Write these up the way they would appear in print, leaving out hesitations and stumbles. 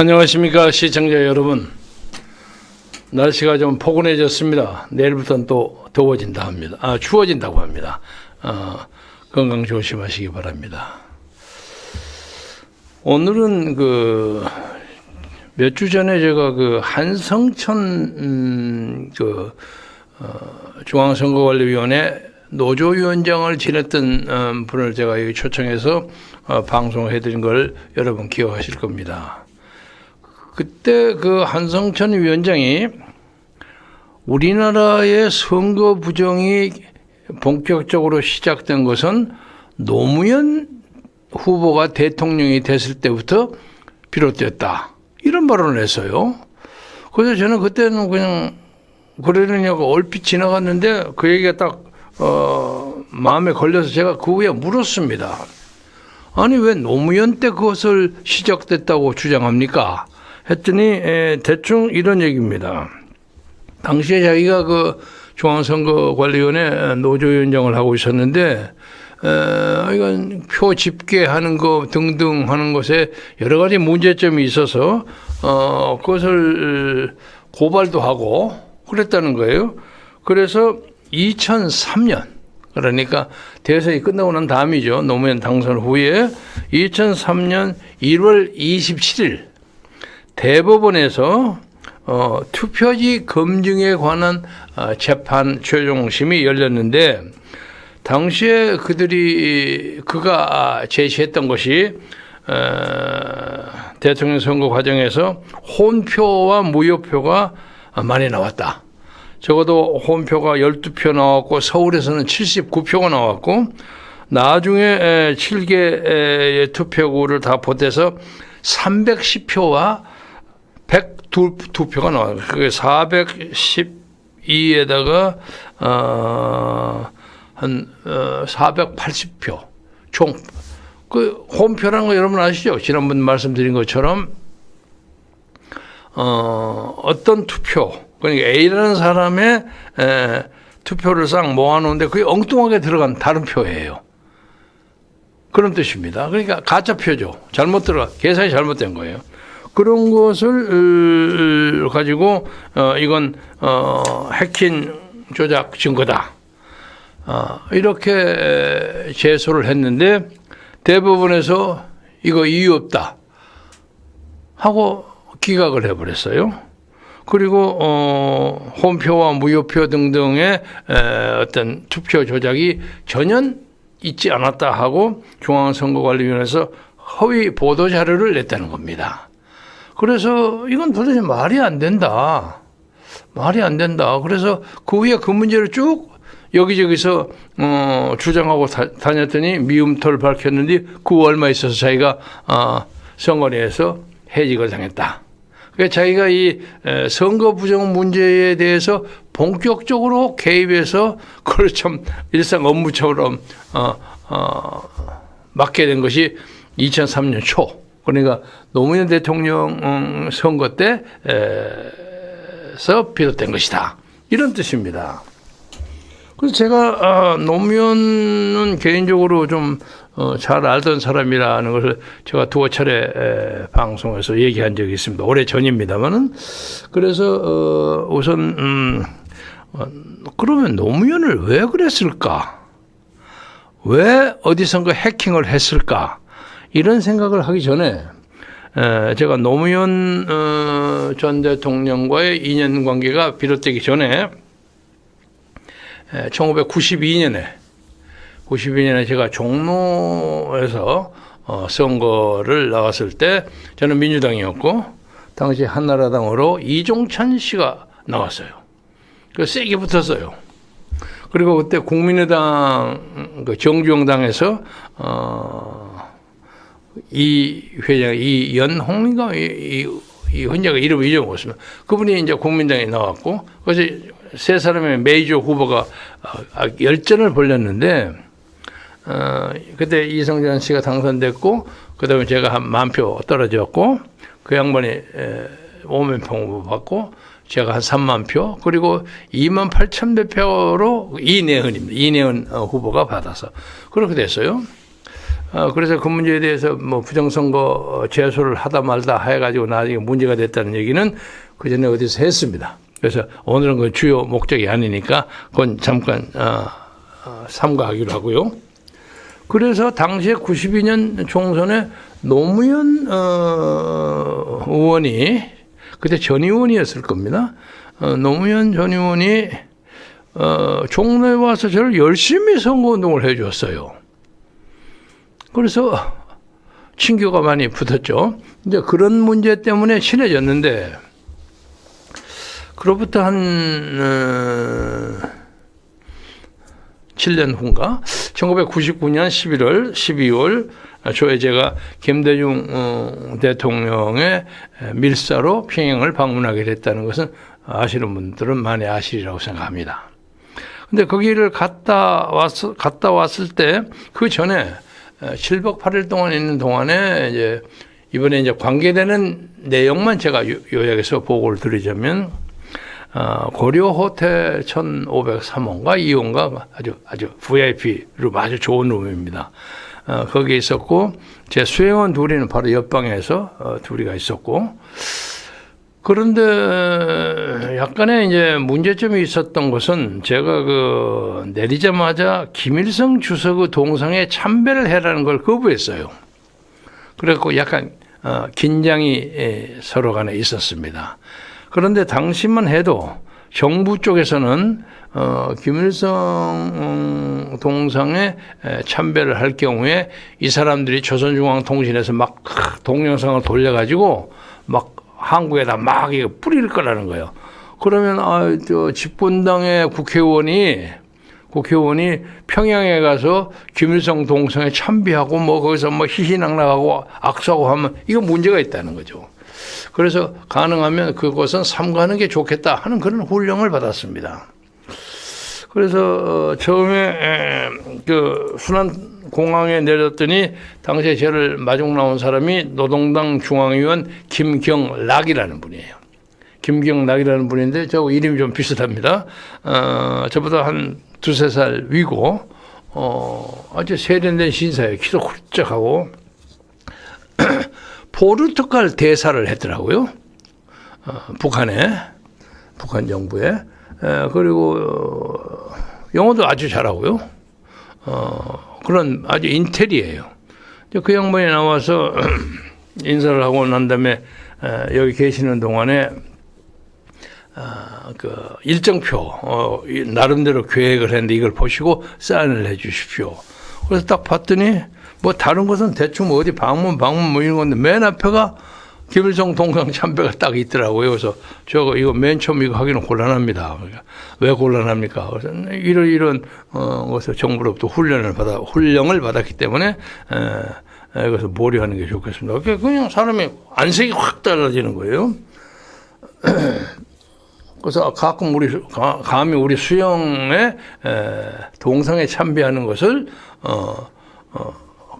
안녕하십니까 시청자 여러분. 날씨가 좀 포근해졌습니다. 내일부터는 또 더워진다 합니다. 추워진다고 합니다. 건강 조심하시기 바랍니다. 오늘은 몇 주 전에 제가 한성천 중앙선거관리위원회 노조위원장을 지냈던 분을 제가 여기 초청해서 방송해드린 걸 여러분 기억하실 겁니다. 그때 한성천 위원장이 우리나라의 선거 부정이 본격적으로 시작된 것은 노무현 후보가 대통령이 됐을 때부터 비롯됐다. 이런 발언을 했어요. 그래서 저는 그때는 그냥 그러려냐고 얼핏 지나갔는데 그 얘기가 딱 마음에 걸려서 제가 그 후에 물었습니다. 아니 왜 노무현 때 그것을 시작됐다고 주장합니까? 했더니 대충 이런 얘기입니다. 당시에 자기가 중앙선거관리위원회 노조위원장을 하고 있었는데 이건 표 집계하는 거 등등 하는 것에 여러 가지 문제점이 있어서 그것을 고발도 하고 그랬다는 거예요. 그래서 2003년 그러니까 대선이 끝나고 난 다음이죠. 노무현 당선 후에 2003년 1월 27일 대법원에서 투표지 검증에 관한 재판 최종심이 열렸는데 당시에 그가 제시했던 것이 대통령 선거 과정에서 혼표와 무효표가 많이 나왔다. 적어도 혼표가 12표 나왔고 서울에서는 79표가 나왔고 나중에 7개의 투표구를 다 보태서 310표와 102표가 나와요. 그게 412에다가 한 480표 총. 홈표라는 거 여러분 아시죠? 지난번 말씀드린 것처럼 어떤 투표, 그러니까 A라는 사람의 투표를 싹 모아놓는데 그게 엉뚱하게 들어간 다른 표예요. 그런 뜻입니다. 그러니까 가짜 표죠. 계산이 잘못된 거예요. 그런 것을 가지고 이건 해킹 조작 증거다. 이렇게 제소를 했는데 대법원에서 이거 이유 없다 하고 기각을 해버렸어요. 그리고 혼표와 무효표 등등의 어떤 투표 조작이 전혀 있지 않았다 하고 중앙선거관리위원회에서 허위 보도자료를 냈다는 겁니다. 그래서 이건 도대체 말이 안 된다. 그래서 그 후에 그 문제를 쭉 여기저기서 주장하고 다녔더니 미움터를 밝혔는데 그 얼마 있어서 자기가 선관위에서 해직을 당했다. 그러니까 자기가 이 선거 부정 문제에 대해서 본격적으로 개입해서 그걸 참 일상 업무처럼 맡게 된 것이 2003년 초. 그러니까 노무현 대통령 선거 때서 비롯된 것이다. 이런 뜻입니다. 그래서 제가 노무현은 개인적으로 좀 잘 알던 사람이라는 것을 제가 두어 차례 방송에서 얘기한 적이 있습니다. 오래 전입니다만은. 그래서 우선 그러면 노무현을 왜 그랬을까? 왜 어디선가 해킹을 했을까? 이런 생각을 하기 전에 제가 노무현 전 대통령과의 인연관계가 비롯되기 전에 1992년에 제가 종로에서 선거를 나왔을 때 저는 민주당이었고 당시 한나라당으로 이종찬 씨가 나왔어요. 그래서 세게 붙었어요. 그리고 그때 국민의당 정주영당에서 이 회장 이연홍인가 이 혼자가 이름을 잊어먹었습니다. 그분이 이제 국민당에 나왔고 그래서 세 사람의 메이저 후보가 열전을 벌였는데 그때 이성전 씨가 당선됐고 그다음에 제가 한 10,000표 떨어졌고 그 양반이 5만 표 받고 제가 한 3만 표 그리고 28,000몇 표로 이내헌 후보가 받아서 그렇게 됐어요. 그래서 그 문제에 대해서 뭐 부정선거 제소를 하다 말다 해가지고 나중에 문제가 됐다는 얘기는 그 전에 어디서 했습니다. 그래서 오늘은 그 주요 목적이 아니니까 그건 잠깐 삼가하기로 하고요. 그래서 당시에 92년 총선에 노무현 의원이 그때 전 의원이었을 겁니다. 노무현 전 의원이 종로에 와서 저를 열심히 선거운동을 해줬어요. 그래서 친교가 많이 붙었죠. 이제 그런 문제 때문에 친해졌는데 그로부터 한 7년 후인가 1999년 11월 12월 초에 제가 김대중 대통령의 밀사로 평양을 방문하게 됐다는 것은 아시는 분들은 많이 아시리라고 생각합니다. 근데 거기를 갔다 왔을 때 그 전에 7박 8일 동안 있는 동안에 이제 이번에 이제 관계되는 내용만 제가 요약해서 보고를 드리자면 고려 호텔 1503호인가 2호인가 아주 VIP로 아주 좋은 룸입니다. 거기에 있었고 제 수행원 둘이는 바로 옆방에서 둘이가 있었고 그런데 약간의 이제 문제점이 있었던 것은 제가 그 내리자마자 김일성 주석의 동상에 참배를 해라는 걸 거부했어요. 그래갖고 약간 긴장이 서로 간에 있었습니다. 그런데 당시만 해도 정부 쪽에서는 김일성 동상에 참배를 할 경우에 이 사람들이 조선중앙통신에서 막 동영상을 돌려가지고 막 한국에다 막 이거 뿌릴 거라는 거예요. 그러면 저 집권당의 국회의원이 평양에 가서 김일성 동상에 참배하고 뭐 거기서 뭐 희희낙낙하고 악수하고 하면 이거 문제가 있다는 거죠. 그래서 가능하면 그것은 삼가하는 게 좋겠다 하는 그런 훈령을 받았습니다. 그래서 처음에 그 순안공항에 내렸더니 당시에 저를 마중 나온 사람이 노동당 중앙위원 김경락이라는 분이에요. 김경락이라는 분인데 저 이름이 좀 비슷합니다. 저보다 한 두세 살 위고 아주 세련된 신사예요. 키도 훌쩍하고 포르투갈 대사를 했더라고요. 북한 정부에. 그리고 영어도 아주 잘하고요. 그런 아주 인텔이에요. 그 양반이 나와서 인사를 하고 난 다음에 여기 계시는 동안에 그 일정표 나름대로 계획을 했는데 이걸 보시고 사인을 해 주십시오. 그래서 딱 봤더니 뭐 다른 것은 대충 어디 방문 뭐 이런 건데 맨 앞에가 김일성 동상 참배가 딱 있더라고요. 그래서 저거 이거 맨 처음 이거 하기는 곤란합니다. 그러니까 왜 곤란합니까? 그래서 이런 것을 정부로부터 훈령을 받았기 때문에 그래서 몰입하는 게 좋겠습니다. 그냥 사람이 안색이 확 달라지는 거예요. 그래서 가끔 감히 우리 수영의 동상에 참배하는 것을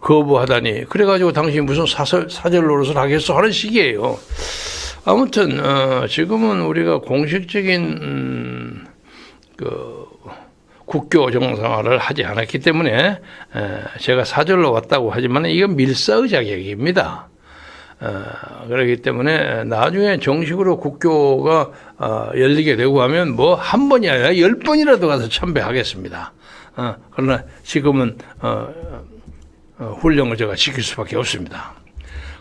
거부하다니 그래가지고 당신이 무슨 사절 노릇을 하겠어 하는 식이에요. 아무튼 지금은 우리가 공식적인 그 국교 정상화를 하지 않았기 때문에 제가 사절로 왔다고 하지만 이건 밀사의 자격입니다. 그렇기 때문에 나중에 정식으로 국교가 열리게 되고 하면 뭐 한 번이 아니라 10번이라도 가서 참배하겠습니다. 그러나 지금은 훈령을 제가 지킬 수밖에 없습니다.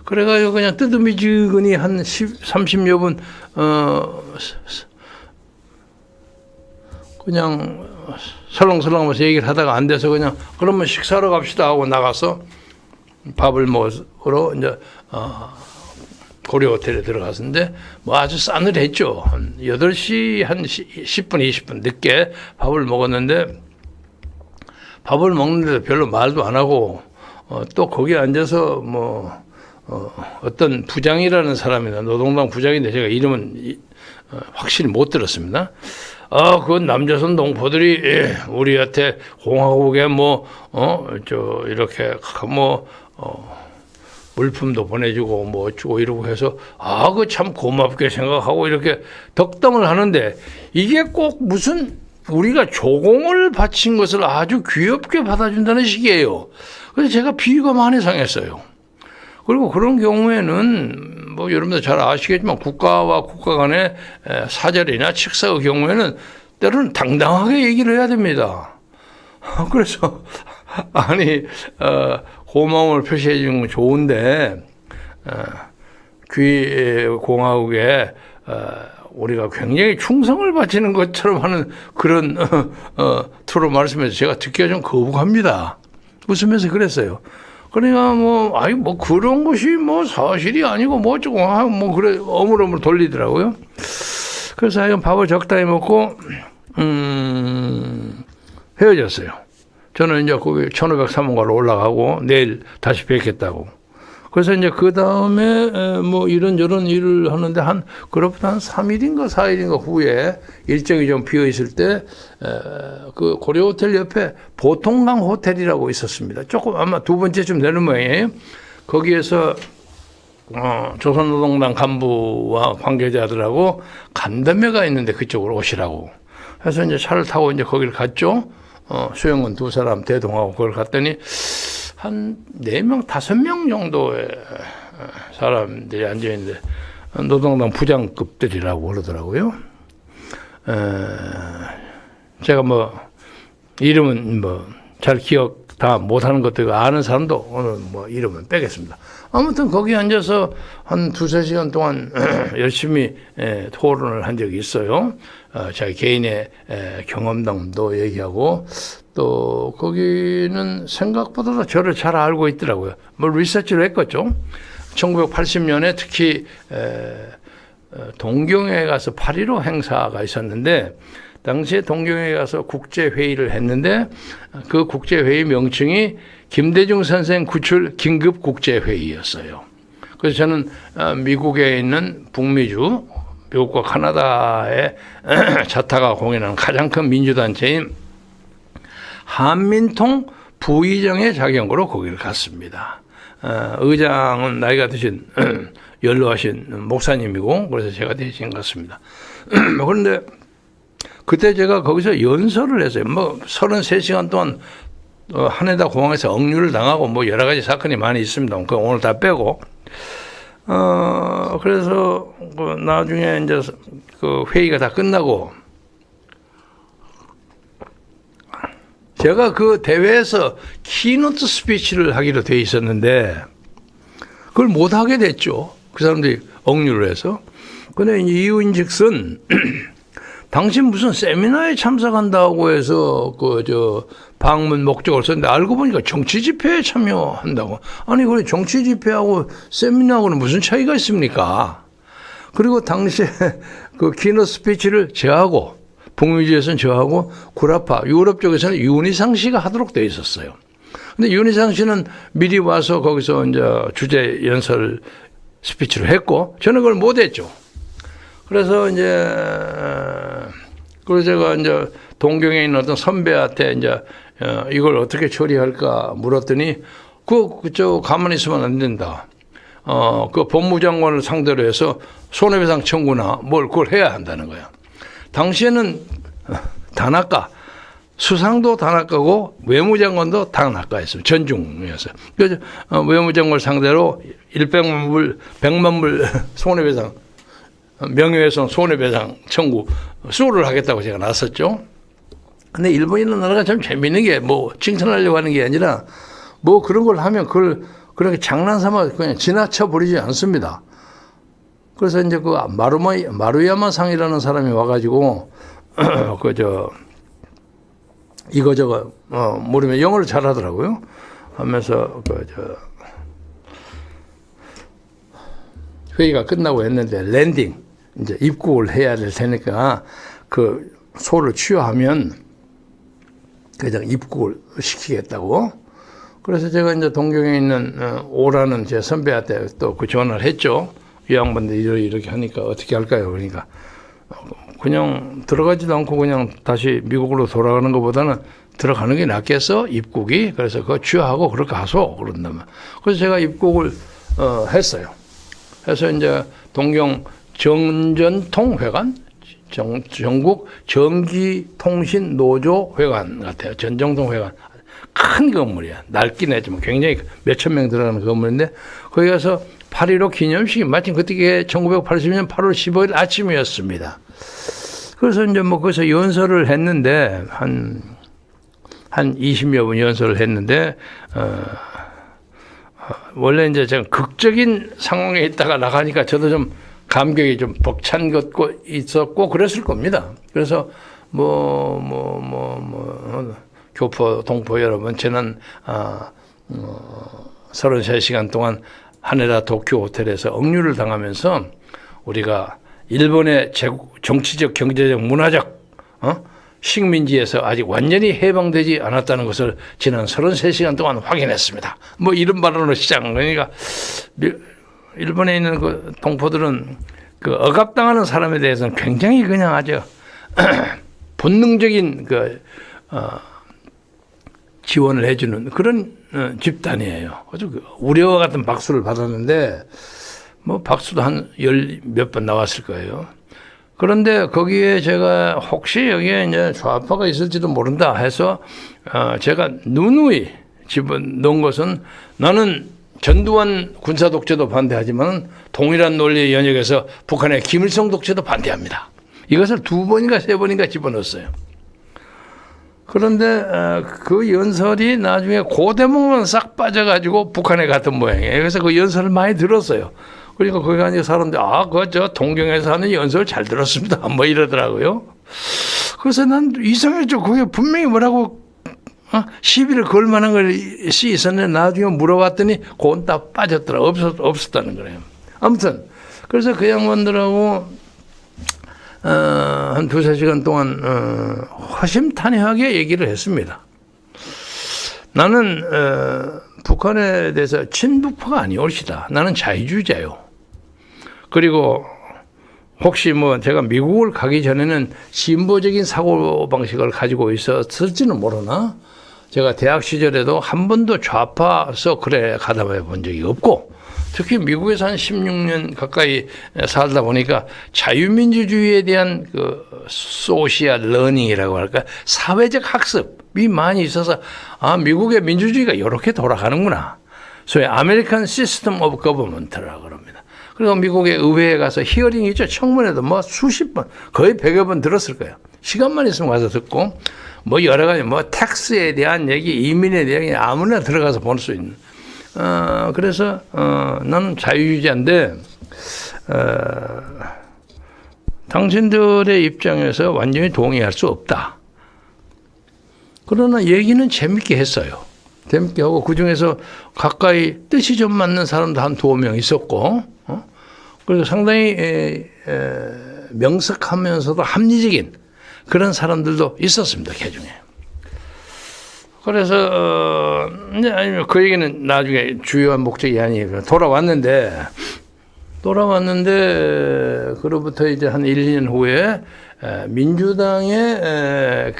그래가지고 그냥 뜨드미지근히 한 30여 분 그냥 설렁설렁하면서 얘기를 하다가 안 돼서 그냥 그러면 식사하러 갑시다 하고 나가서 밥을 먹으러 이제 고려 호텔에 들어갔는데 뭐 아주 싸늘했죠. 한 8시 한 10분 20분 늦게 밥을 먹었는데 밥을 먹는데도 별로 말도 안 하고 또 거기 앉아서 뭐 어떤 부장이라는 사람이나 노동당 부장인데 제가 이름은 확실히 못 들었습니다. 그건 남조선 동포들이 우리한테 공화국에 이렇게 물품도 보내주고 뭐 어쩌고 이러고 해서 그 참 고맙게 생각하고 이렇게 덕담을 하는데 이게 꼭 무슨 우리가 조공을 바친 것을 아주 귀엽게 받아준다는 식이에요. 그래서 제가 비위가 많이 상했어요. 그리고 그런 경우에는 뭐 여러분들 잘 아시겠지만 국가와 국가 간의 사절이나 칙사의 경우에는 때로는 당당하게 얘기를 해야 됩니다. 그래서 아니 고마움을 표시해 주는 건 좋은데 귀 공화국에 우리가 굉장히 충성을 바치는 것처럼 하는 그런 투로 말씀해서 제가 듣기가 좀 거북합니다. 웃으면서 그랬어요. 그러니까 뭐 그런 것이 뭐 사실이 아니고 뭐 어쩌고 뭐 그래 어물어물 돌리더라고요. 그래서 하여간 밥을 적당히 먹고 헤어졌어요. 저는 이제 거기 1503호가로 올라가고 내일 다시 뵙겠다고. 그래서 이제 그 다음에 뭐 이런저런 일을 하는데 그로부터 한 3일인가 4일인가 후에 일정이 좀 비어 있을 때 그 고려 호텔 옆에 보통강 호텔이라고 있었습니다. 조금 아마 두 번째쯤 되는 모양이에요. 거기에서 조선노동당 간부와 관계자들하고 간담회가 있는데 그쪽으로 오시라고. 그래서 이제 차를 타고 이제 거기를 갔죠. 수영은 두 사람 대동하고 그걸 갔더니 한 4명, 5명 정도의 사람들이 앉아있는데 노동당 부장급들이라고 그러더라고요. 제가 뭐 이름은 뭐 잘 기억 다 못하는 것들 아는 사람도 오늘 뭐 이름은 빼겠습니다. 아무튼 거기 앉아서 한 2-3시간 동안 열심히 토론을 한 적이 있어요. 자기 개인의 경험담도 얘기하고 또 거기는 생각보다 저를 잘 알고 있더라고요. 뭐 리서치를 했겠죠. 1980년에 특히 동경에 가서 8.15 행사가 있었는데 당시에 동경에 가서 국제회의를 했는데 그 국제회의 명칭이 김대중 선생 구출 긴급국제회의였어요. 그래서 저는 미국에 있는 북미주, 미국과 카나다의 자타가 공연하는 가장 큰 민주단체인 한민통 부의장의 자격으로 거기를 갔습니다. 의장은 나이가 드신 연로하신 목사님이고 그래서 제가 대신 갔습니다. 그런데 그때 제가 거기서 연설을 했어요. 뭐 33시간 동안 하네다 공항에서 억류를 당하고 뭐 여러 가지 사건이 많이 있습니다. 그 오늘 다 빼고. 그래서 나중에 이제 그 회의가 다 끝나고 제가 그 대회에서 키노트 스피치를 하기로 돼 있었는데 그걸 못 하게 됐죠. 그 사람들이 억류를 해서. 근데 이유인즉슨 당신 무슨 세미나에 참석한다고 해서 방문 목적을 썼는데 알고 보니까 정치 집회에 참여한다고. 아니 그래 정치 집회하고 세미나하고는 무슨 차이가 있습니까? 그리고 당시에 그 키노트 스피치를 저하고 북미주에서는 저하고 구라파 유럽 쪽에서는 윤희상 씨가 하도록 되어 있었어요. 근데 윤희상 씨는 미리 와서 거기서 이제 주제 연설 스피치를 했고 저는 그걸 못 했죠. 그래서 그래서 제가 이제 동경에 있는 어떤 선배한테 이제 이걸 어떻게 처리할까 물었더니 그저 가만히 있으면 안 된다. 그 법무장관을 상대로 해서 손해배상 청구나 뭘 그걸 해야 한다는 거야. 당시에는 단학가, 수상도 단학가고 외무장관도 단학가였어요. 전중이었어요. 그래서 외무장관을 상대로 100만 불 손해배상, 명예훼손 손해배상 청구 수를 하겠다고 제가 나섰죠. 근데 일본이라는 나라가 참 재밌는 게 뭐 칭찬하려고 하는 게 아니라 뭐 그런 걸 하면 그걸 그렇게 장난삼아 그냥 지나쳐 버리지 않습니다. 그래서 이제 그 마루야마 상이라는 사람이 와가지고 이거저거 모르면 영어를 잘하더라고요. 하면서 회의가 끝나고 했는데 랜딩 이제 입국을 해야 될 테니까 그 소를 취하하면 그냥 입국을 시키겠다고. 그래서 제가 이제 동경에 있는 오라는 제 선배한테 또 그 전화를 했죠. 이 양반들 이렇게 하니까 어떻게 할까요? 그러니까 그냥 들어가지도 않고 그냥 다시 미국으로 돌아가는 것보다는 들어가는 게 낫겠어 입국이. 그래서 그거 취하하고 그렇게 하소 그런다면. 그래서 제가 입국을 했어요. 그래서 이제 동경 정전통회관 전국 전기통신노조회관 같아요. 전정동 회관. 큰 건물이야. 낡긴 했지만 굉장히 몇천 명 들어가는 건물인데 거기 가서 8.15 기념식이 마침 그때 1980년 8월 15일 아침이었습니다. 그래서 이제 뭐 거기서 연설을 했는데 한 20여 분 연설을 했는데 원래 이제 제가 극적인 상황에 있다가 나가니까 저도 좀 감격이 좀 벅찬 것도 있었고 그랬을 겁니다. 그래서 교포 동포 여러분, 저는 33시간 동안 하네다 도쿄 호텔에서 억류를 당하면서 우리가 일본의 정치적, 경제적, 문화적 식민지에서 아직 완전히 해방되지 않았다는 것을 지난 33시간 동안 확인했습니다. 뭐 이런 발언으로 시작한 거니까 일본에 있는 그 동포들은 그 억압당하는 사람에 대해서는 굉장히 그냥 아주 본능적인 지원을 해주는 그런 집단이에요. 아주 우려와 같은 박수를 받았는데 뭐 박수도 한 몇 번 나왔을 거예요. 그런데 거기에 제가 혹시 여기에 이제 좌파가 있을지도 모른다 해서 제가 누누이 집어넣은 것은 나는 전두환 군사 독재도 반대하지만 동일한 논리의 연역에서 북한의 김일성 독재도 반대합니다. 이것을 2번인가 3번인가 집어넣었어요. 그런데 그 연설이 나중에 그 대목만 싹 빠져가지고 북한에 갔던 모양이에요. 그래서 그 연설을 많이 들었어요. 그러니까 거기 가는 사람들 저 동경에서 하는 연설 잘 들었습니다. 뭐 이러더라고요. 그래서 난 이상했죠. 그게 분명히 뭐라고 시비를 걸 만한 것이 있었는데 나중에 물어봤더니 그건 다 빠졌더라. 없었다는 거예요. 아무튼 그래서 그 양반들하고 한 2-3시간 동안 허심탄회하게 얘기를 했습니다. 나는 북한에 대해서 친북파가 아니올시다. 나는 자유주의자요. 그리고 혹시 뭐 제가 미국을 가기 전에는 진보적인 사고방식을 가지고 있었을지는 모르나 제가 대학 시절에도 한 번도 좌파 서클에 가담해 본 적이 없고 특히 미국에서 한 16년 가까이 살다 보니까 자유민주주의에 대한 그 소시얼 러닝이라고 할까 사회적 학습이 많이 있어서 미국의 민주주의가 이렇게 돌아가는구나. 소위 아메리칸 시스템 오브 거버먼트라고 합니다. 그리고 미국의 의회에 가서 히어링이 있죠. 청문회도 뭐 수십 번 거의 100여 번 들었을 거예요. 시간만 있으면 가서 듣고 뭐 여러 가지 뭐 텍스에 대한 얘기, 이민에 대한 얘기 아무나 들어가서 볼 수 있는. 그래서 나는 자유주의자인데 당신들의 입장에서 완전히 동의할 수 없다. 그러나 얘기는 재밌게 했어요. 재밌게 하고 그중에서 가까이 뜻이 좀 맞는 사람도 한 2명 있었고 그래서 상당히 명석하면서도 합리적인 그런 사람들도 있었습니다. 개중에. 그래서 이제 그 얘기는 나중에 주요한 목적이 아니에요. 돌아왔는데 그로부터 이제 한 1-2년 후에 민주당의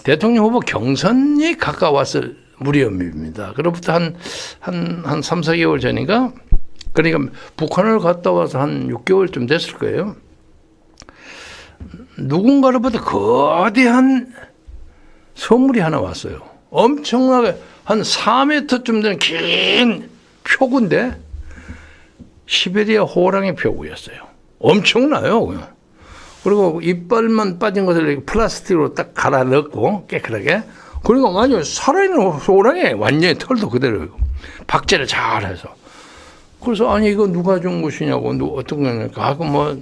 대통령 후보 경선이 가까웠을 무렵입니다. 그로부터 한 3-4개월 전인가? 그러니까 북한을 갔다 와서 한 6개월쯤 됐을 거예요. 누군가로부터 거대한 선물이 하나 왔어요. 엄청나게 한 4m쯤 되는 긴 표구인데 시베리아 호랑이 표구였어요. 엄청나요. 그리고 이빨만 빠진 것을 플라스틱으로 딱 갈아 넣고 깨끗하게 그리고 완전 살아있는 호랑이 완전히 털도 그대로 박제를 잘해서 그래서 아니 이거 누가 준 것이냐고 어떤 거니까 하고 뭐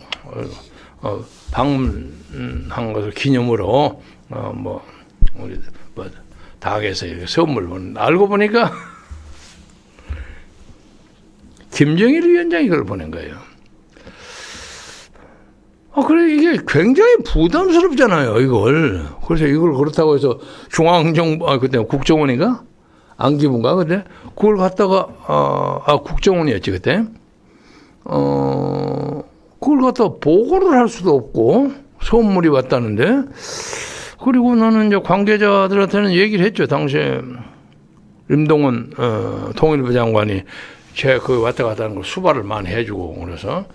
방문한 것을 기념으로 우리 닭에서 이렇게 선물 보는 알고 보니까 김정일 위원장이 그걸 보낸 거예요. 그래 이게 굉장히 부담스럽잖아요, 이걸. 그래서 이걸 그렇다고 해서 중앙정부 그때 국정원인가 안기부인가 그때 그걸 갖다가 국정원이었지 그때. 그걸 갖다가 보고를 할 수도 없고 선물이 왔다는데. 그리고 나는 이제 관계자들한테는 얘기를 했죠. 당시에 임동원 통일부 장관이 제 그 왔다 갔다 하는 걸 수발을 많이 해주고 그래서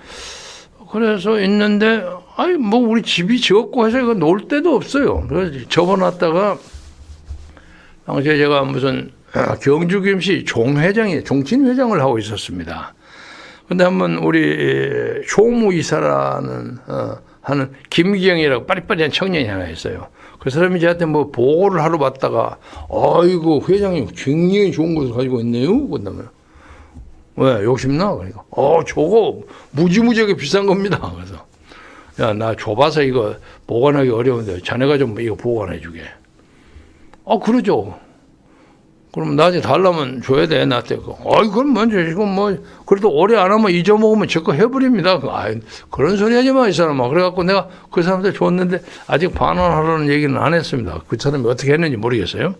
그래서 있는데, 아니, 뭐, 우리 집이 지었고 해서 이거 놀 데도 없어요. 그래서 접어놨다가, 당시에 제가 무슨 경주김씨 종회장이, 종친회장을 하고 있었습니다. 근데 한번 우리 쇼무이사라는, 하는 김기영이라고 빠리빠리한 청년이 하나 있어요. 그 사람이 저한테 뭐 보고를 하러 왔다가, 아이고, 회장님 굉장히 좋은 것을 가지고 있네요. 그다음에 왜 욕심나? 그러니까 저거 무지무지하게 비싼 겁니다. 그래서 야, 나 좁아서 이거 보관하기 어려운데 자네가 좀 이거 보관해 주게. 그러죠. 그럼 나중에 달라면 줘야 돼, 나한테. 그럼 먼저 이거 뭐 그래도 오래 안 하면 잊어먹으면 제 거 해버립니다. 그런 소리 하지 마, 이 사람아. 그래갖고 내가 그 사람한테 줬는데 아직 반환하라는 얘기는 안 했습니다. 그 사람이 어떻게 했는지 모르겠어요.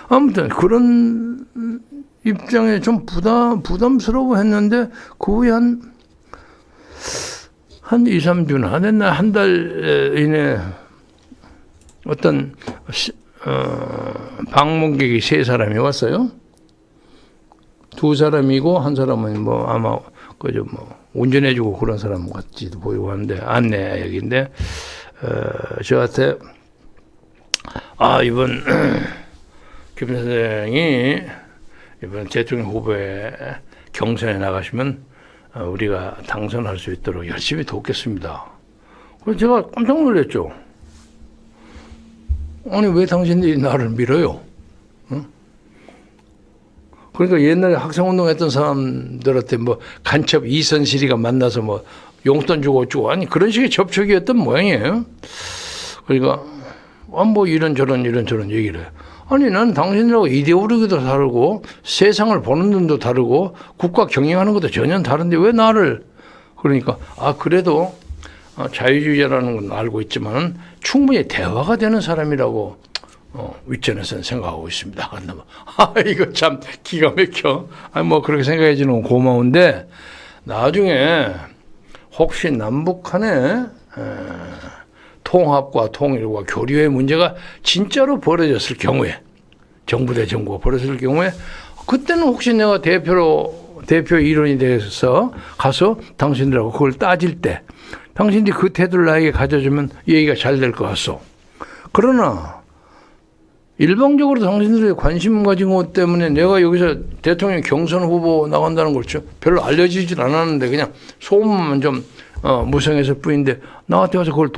아무튼 그런 입장에 좀 부담스러워 했는데, 그 후에 한 2, 3주나 안 됐나, 한 달 이내 어떤 방문객이 3사람이 왔어요. 2사람이고 한 사람은 뭐 아마 그저 뭐 운전해주고 그런 사람 같지도 보이고 하는데, 안내역인데 저한테 이번 김 선생이 이번 대통령 후보에 경선에 나가시면 우리가 당선할 수 있도록 열심히 돕겠습니다. 그래서 제가 깜짝 놀랐죠. 아니, 왜 당신들이 나를 밀어요? 응? 그러니까 옛날에 학생운동 했던 사람들한테 뭐 간첩 이선실이가 만나서 뭐 용돈 주고 어쩌고, 아니 그런 식의 접촉이었던 모양이에요. 그러니까 뭐 이런저런 얘기를 해요. 아니, 난 당신들하고 이데올로기도 다르고 세상을 보는 눈도 다르고 국가 경영하는 것도 전혀 다른데 왜 나를, 그러니까 그래도 자유주의자라는 건 알고 있지만 충분히 대화가 되는 사람이라고 윗전에서는 생각하고 있습니다. 이거 참 기가 막혀. 뭐 그렇게 생각해 주는 건 고마운데, 나중에 혹시 남북 간에 통합과 통일과 교류의 문제가 진짜로 벌어졌을 경우에, 정부 대 정부가 벌어졌을 경우에, 그때는 혹시 내가 대표 일원이 돼서 가서 당신들하고 그걸 따질 때 당신들이 그 태도를 나에게 가져주면 얘기가 잘 될 것 같소. 그러나 일방적으로 당신들이 관심 가진 것 때문에 내가 여기서 대통령 경선 후보 나간다는 걸 별로 알려지질 않았는데 그냥 소문만 좀 무성했을 뿐인데 나한테 와서 그걸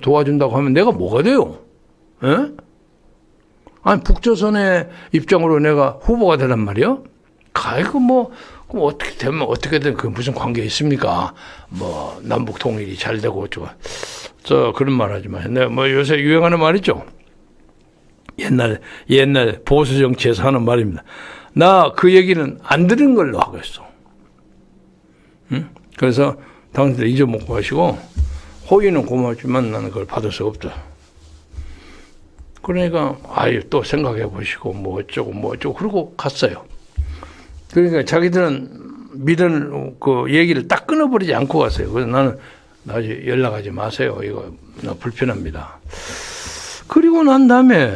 도와준다고 하면 내가 뭐가 돼요? 에? 아니, 북조선의 입장으로 내가 후보가 되란 말이요? 아이고, 그럼 어떻게 되면 어떻게든 그 무슨 관계 있습니까? 뭐 남북 통일이 잘 되고 어쩌고. 그런 말 하지 마요. 내가 뭐 요새 유행하는 말이죠. 옛날 보수 정치에서 하는 말입니다. 나 그 얘기는 안 들은 걸로 하고 있어. 응? 그래서 당신들 잊어먹고 하시고, 호의는 고맙지만 나는 그걸 받을 수 없다. 그러니까 또 생각해 보시고 뭐 어쩌고 그러고 갔어요. 그러니까 자기들은 믿은 그 얘기를 딱 끊어버리지 않고 갔어요. 그래서 나는 나중에 연락하지 마세요. 이거 나 불편합니다. 그리고 난 다음에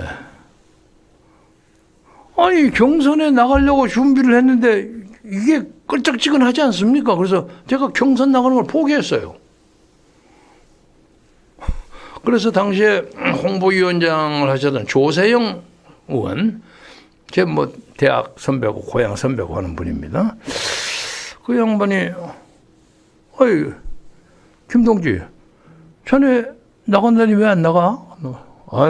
경선에 나가려고 준비를 했는데 이게 끌쩍지근하지 않습니까? 그래서 제가 경선 나가는 걸 포기했어요. 그래서 당시에 홍보위원장을 하셨던 조세영 의원, 제 뭐 대학 선배고 고향 선배고 하는 분입니다. 그 양반이 김동지, 자네 나간다니 왜 안 나가?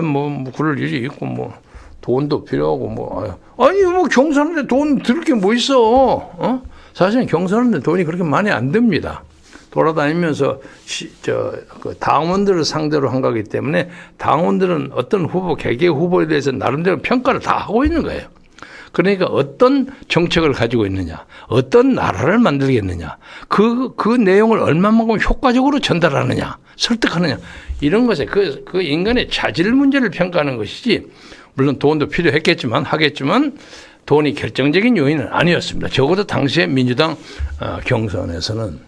뭐 그럴 일이 있고 뭐 돈도 필요하고 경선하는데 돈 들 게 뭐 있어? 사실은 경선하는데 돈이 그렇게 많이 안 듭니다. 돌아다니면서 그 당원들을 상대로 한 거기 때문에 당원들은 어떤 후보, 개개 후보에 대해서 나름대로 평가를 다 하고 있는 거예요. 그러니까 어떤 정책을 가지고 있느냐, 어떤 나라를 만들겠느냐, 그 내용을 얼마만큼 효과적으로 전달하느냐, 설득하느냐, 이런 것에 그 인간의 자질 문제를 평가하는 것이지, 물론 돈도 필요했겠지만, 돈이 결정적인 요인은 아니었습니다. 적어도 당시에 민주당 경선에서는.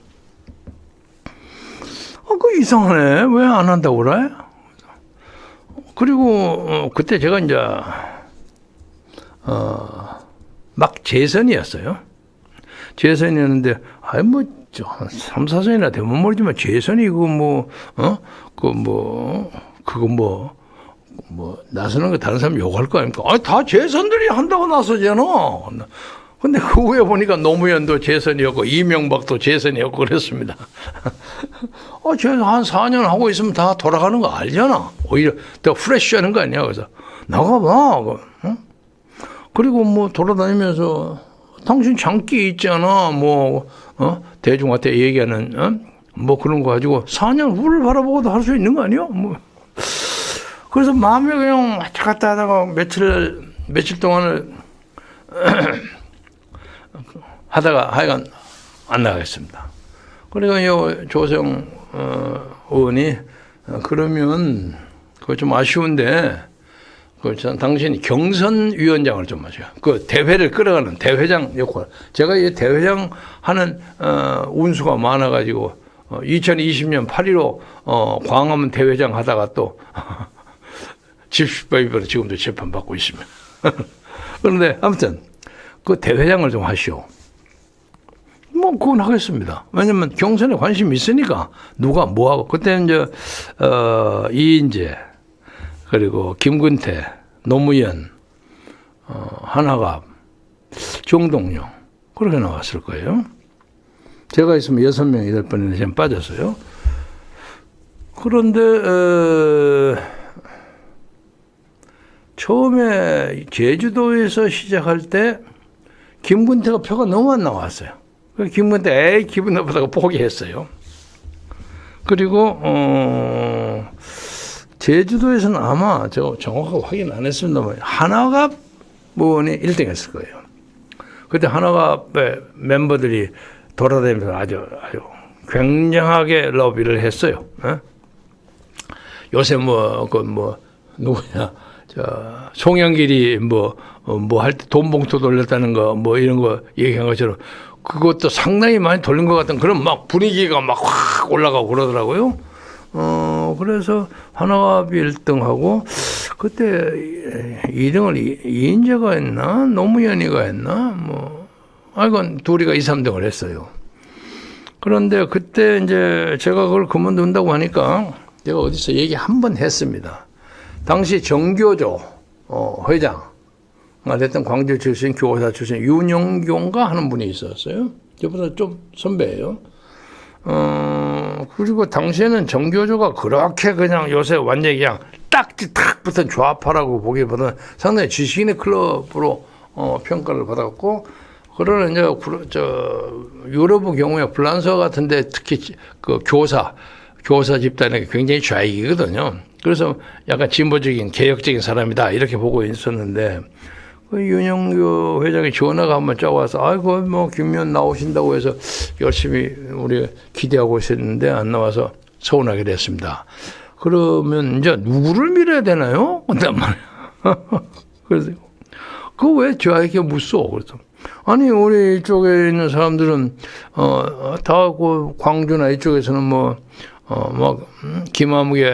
이상하네. 왜 안 한다고 그래? 그리고 그때 제가 이제 막 재선이었어요. 재선이었는데 한 3, 4선이나 되면 모르지만 재선이 나서는 거 다른 사람 욕할 거 아닙니까? 다 재선들이 한다고 나서잖아. 근데 그 후에 보니까 노무현도 재선이었고 이명박도 재선이었고 그랬습니다. 제가 한 4년 하고 있으면 다 돌아가는 거 알잖아. 오히려 더 프레쉬하는 거 아니야. 그래서 나가봐. 그리고 뭐 돌아다니면서 당신 장기 있잖아. 대중한테 얘기하는 뭐 그런 거 가지고 4년 후를 바라보고도 할 수 있는 거 아니야? 그래서 마음에 그냥 왔다 갔다 하다가 며칠 동안을 하다가 하여간 안 나가겠습니다. 그러니까 조성 의원이 그러면 그거 좀 아쉬운데 당신이 경선위원장을 좀 하셔. 그 대회를 끌어가는 대회장 역할. 제가 이 대회장 하는 운수가 많아가지고 2020년 8.15 광화문 대회장 하다가 또 집시법으로 지금도 재판받고 있습니다. 그런데 아무튼 그 대회장을 좀 하시오. 그건 하겠습니다. 왜냐면 경선에 관심이 있으니까 누가 뭐하고 그때는 이제 이인재 그리고 김근태, 노무현, 한화갑, 정동영 그렇게 나왔을 거예요. 제가 있으면 6명이 될 뻔했는데 지금 빠졌어요. 그런데 처음에 제주도에서 시작할 때 김근태가 표가 너무 안 나왔어요. 김근태 기분 나쁘다고 포기했어요. 그리고 제주도에서는 아마 저 정확하게 확인 안 했습니다만 한화갑 의원이 1등 했을 거예요. 그때 한화갑의 멤버들이 돌아다니면서 아주 굉장하게 러비를 했어요. 요새 누구냐 송영길이 할 때 돈 봉투 돌렸다는 거 이런 거 얘기한 것처럼 그것도 상당히 많이 돌린 것 같은 그런 막 분위기가 막 확 올라가고 그러더라고요. 그래서 한화갑이 1등하고 그때 2등을 이인재가 했나 노무현이가 했나 이건 둘이가 2, 3등을 했어요. 그런데 그때 이제 제가 그걸 그만둔다고 하니까 제가 어디서 얘기 한 번 했습니다. 당시 정교조 회장 됐던 광주 출신 교사 출신 윤영교인가 하는 분이 있었어요. 저보다 좀 선배예요. 그리고 당시에는 정교조가 그렇게 그냥 요새 완전히 그냥 딱지 탁 붙은 좌파라고 보기보다는 상당히 지식인의 클럽으로 평가를 받았고, 그러나 이제 유럽의 경우에 프랑스 같은데 특히 그 교사 집단이 굉장히 좌익이거든요. 그래서 약간 진보적인 개혁적인 사람이다 이렇게 보고 있었는데, 그 윤영교 회장이 전화가 한번 짜와서 아이고 김면 나오신다고 해서 열심히 우리 기대하고 있었는데 안 나와서 서운하게 됐습니다. 그러면 이제 누구를 밀어야 되나요? 그랬단 말이야. 그래서 그거 왜 저에게 묻소? 그래서 아니 우리 이쪽에 있는 사람들은 다 그 광주나 이쪽에서는 김아무개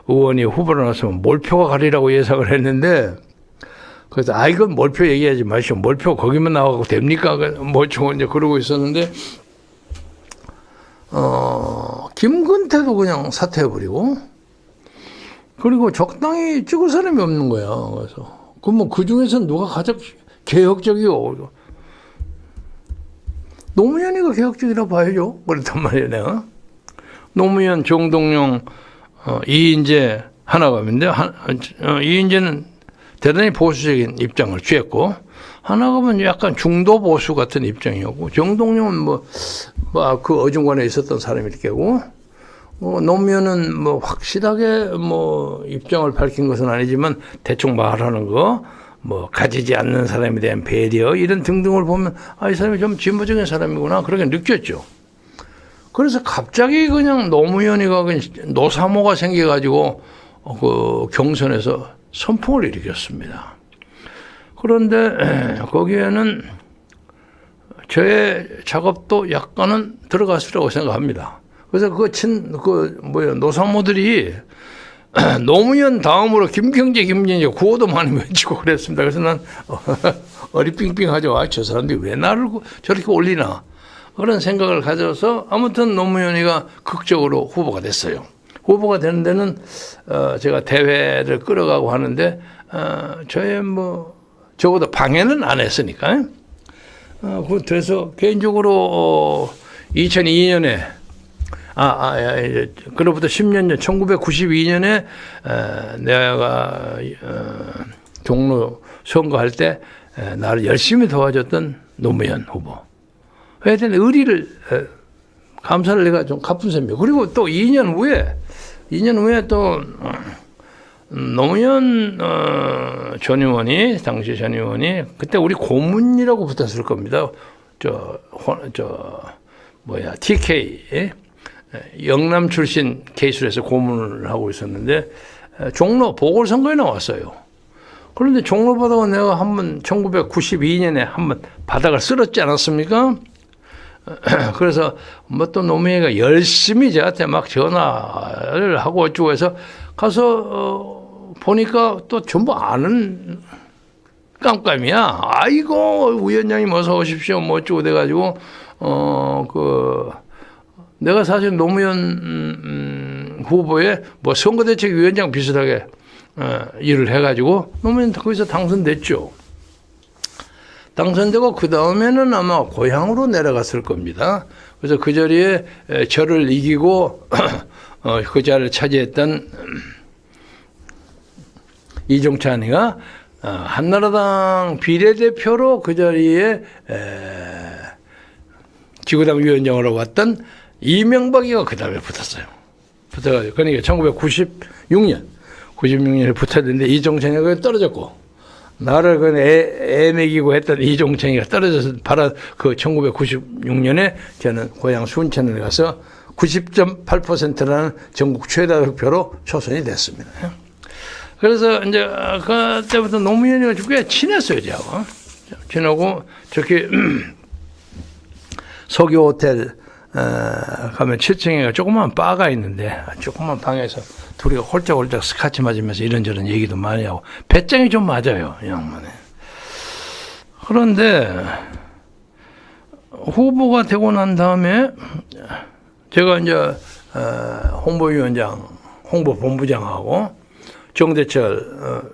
의원이 후보로 나서면 몰표가 가리라고 예상을 했는데, 그래서 이건 몰표 얘기하지 마시오. 몰표 거기만 나가고 됩니까? 저거 이제 그러고 있었는데, 김근태도 그냥 사퇴해버리고, 그리고 적당히 찍을 사람이 없는 거야. 그래서 그 중에서 누가 가장 개혁적이요? 노무현이가 개혁적이라고 봐야죠. 그렇단 말이에요, 내가. 노무현, 정동영, 이인재, 한화갑인데, 이인재는 대단히 보수적인 입장을 취했고, 한화갑은 약간 중도 보수 같은 입장이었고, 정동영은 그 어중간에 있었던 사람일 거고, 노무현은 확실하게 입장을 밝힌 것은 아니지만 대충 말하는 거, 가지지 않는 사람에 대한 배려 이런 등등을 보면 이 사람이 좀 진보적인 사람이구나 그렇게 느꼈죠. 그래서 갑자기 그냥 노무현이가 그냥 노사모가 생겨가지고 그 경선에서 선풍을 일으켰습니다. 그런데 거기에는 저의 작업도 약간은 들어갔으라고 생각합니다. 그래서 노사모들이 노무현 다음으로 김경재, 김진재 구호도 많이 외치고 그랬습니다. 그래서 난 어리삥삥하죠. 저 사람들이 왜 나를 저렇게 올리나. 그런 생각을 가져서 아무튼 노무현이가 극적으로 후보가 됐어요. 후보가 되는 데는 제가 대회를 끌어가고 하는데 저의 뭐 적어도 방해는 안 했으니까. 그래서 개인적으로 2002년에 그로부터 10년 전 1992년에 내가 종로 선거할 때 나를 열심히 도와줬던 노무현 후보. 하여튼 의리를 감사를 내가 좀 갚은 셈이에요. 그리고 또 2년 후에 또 노무현 전 의원이 당시 전 의원이 그때 우리 고문이라고 붙었을 겁니다. TK 영남 출신 케이스에서 고문을 하고 있었는데 종로 보궐선거에 나왔어요. 그런데 종로 바닥은 내가 한번 1992년에 한번 바닥을 쓸었지 않았습니까? 그래서 뭐 또 노무현이가 열심히 저한테 막 전화를 하고 어쩌고 해서 가서 보니까 또 전부 아는 깜깜이야. 아이고 위원장님 어서 오십시오 뭐 어쩌고 돼가지고 내가 사실 노무현 후보의 뭐 선거대책위원장 비슷하게 일을 해가지고 노무현 거기서 당선됐죠. 당선되고 그 다음에는 아마 고향으로 내려갔을 겁니다. 그래서 그 자리에 저를 이기고 그 자리를 차지했던 이종찬이가 한나라당 비례대표로 그 자리에 지구당 위원장으로 왔던 이명박이가 그 다음에 붙었어요. 붙어가지고 그러니까 1996년에 붙었는데 이종찬이가 떨어졌고 나를 애매기고 했던 이종찬이가 떨어져서 바로 그 1996년에 저는 고향 순천에 가서 90.8%라는 전국 최다 득표로 초선이 됐습니다. 그래서 이제 그때부터 노무현이가 꽤 친했어요, 저하고. 친하고 저렇게 석유 호텔 가면 7층에 조그만 바가 있는데 조그만 방에서 둘이 홀짝홀짝 스카치 맞으면서 이런저런 얘기도 많이 하고 배짱이 좀 맞아요, 이 양반이. 그런데 후보가 되고 난 다음에 제가 이제 홍보위원장, 홍보본부장하고 정대철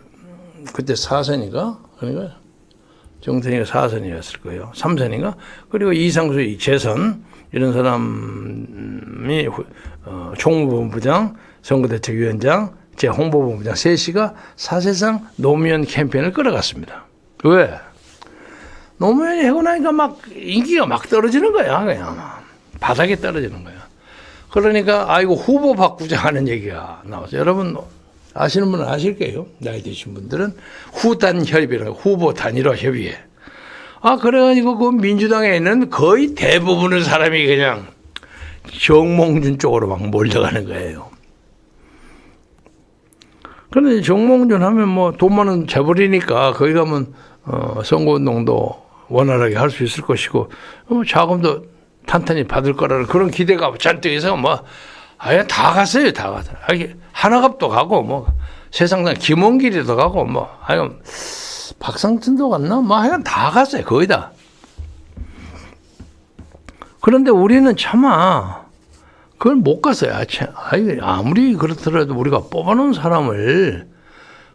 그때 4선인가? 그러니까 정선이가 4선이었을 거예요. 3선인가? 그리고 이상수 재선 이런 사람이 총무본부장, 선거대책위원장, 제 홍보본부장 셋이가 사실상 노무현 캠페인을 끌어갔습니다. 왜? 노무현이 하고 나니까 막 인기가 막 떨어지는 거야. 그냥 바닥에 떨어지는 거야. 그러니까 아이고 후보 바꾸자 하는 얘기가 나와서 여러분 아시는 분은 아실 거예요. 나이 드신 분들은 후단협의라고 후보 단일화 협의회. 그래가지고 그 민주당에 있는 거의 대부분의 사람이 그냥 정몽준 쪽으로 막 몰려가는 거예요. 그런데 정몽준 하면 뭐 돈 많은 재벌이니까 거기 가면 선거운동도 원활하게 할 수 있을 것이고 자금도 탄탄히 받을 거라는 그런 기대가 잔뜩 있어서 뭐 아예 다 갔어요. 다 가서 하나갑도 가고 뭐 세상상 김원길이도 가고 뭐 박상진도 갔나? 뭐 하여간 다 갔어요. 거의 다. 그런데 우리는 차마 그걸 못 갔어요. 아무리 그렇더라도 우리가 뽑아놓은 사람을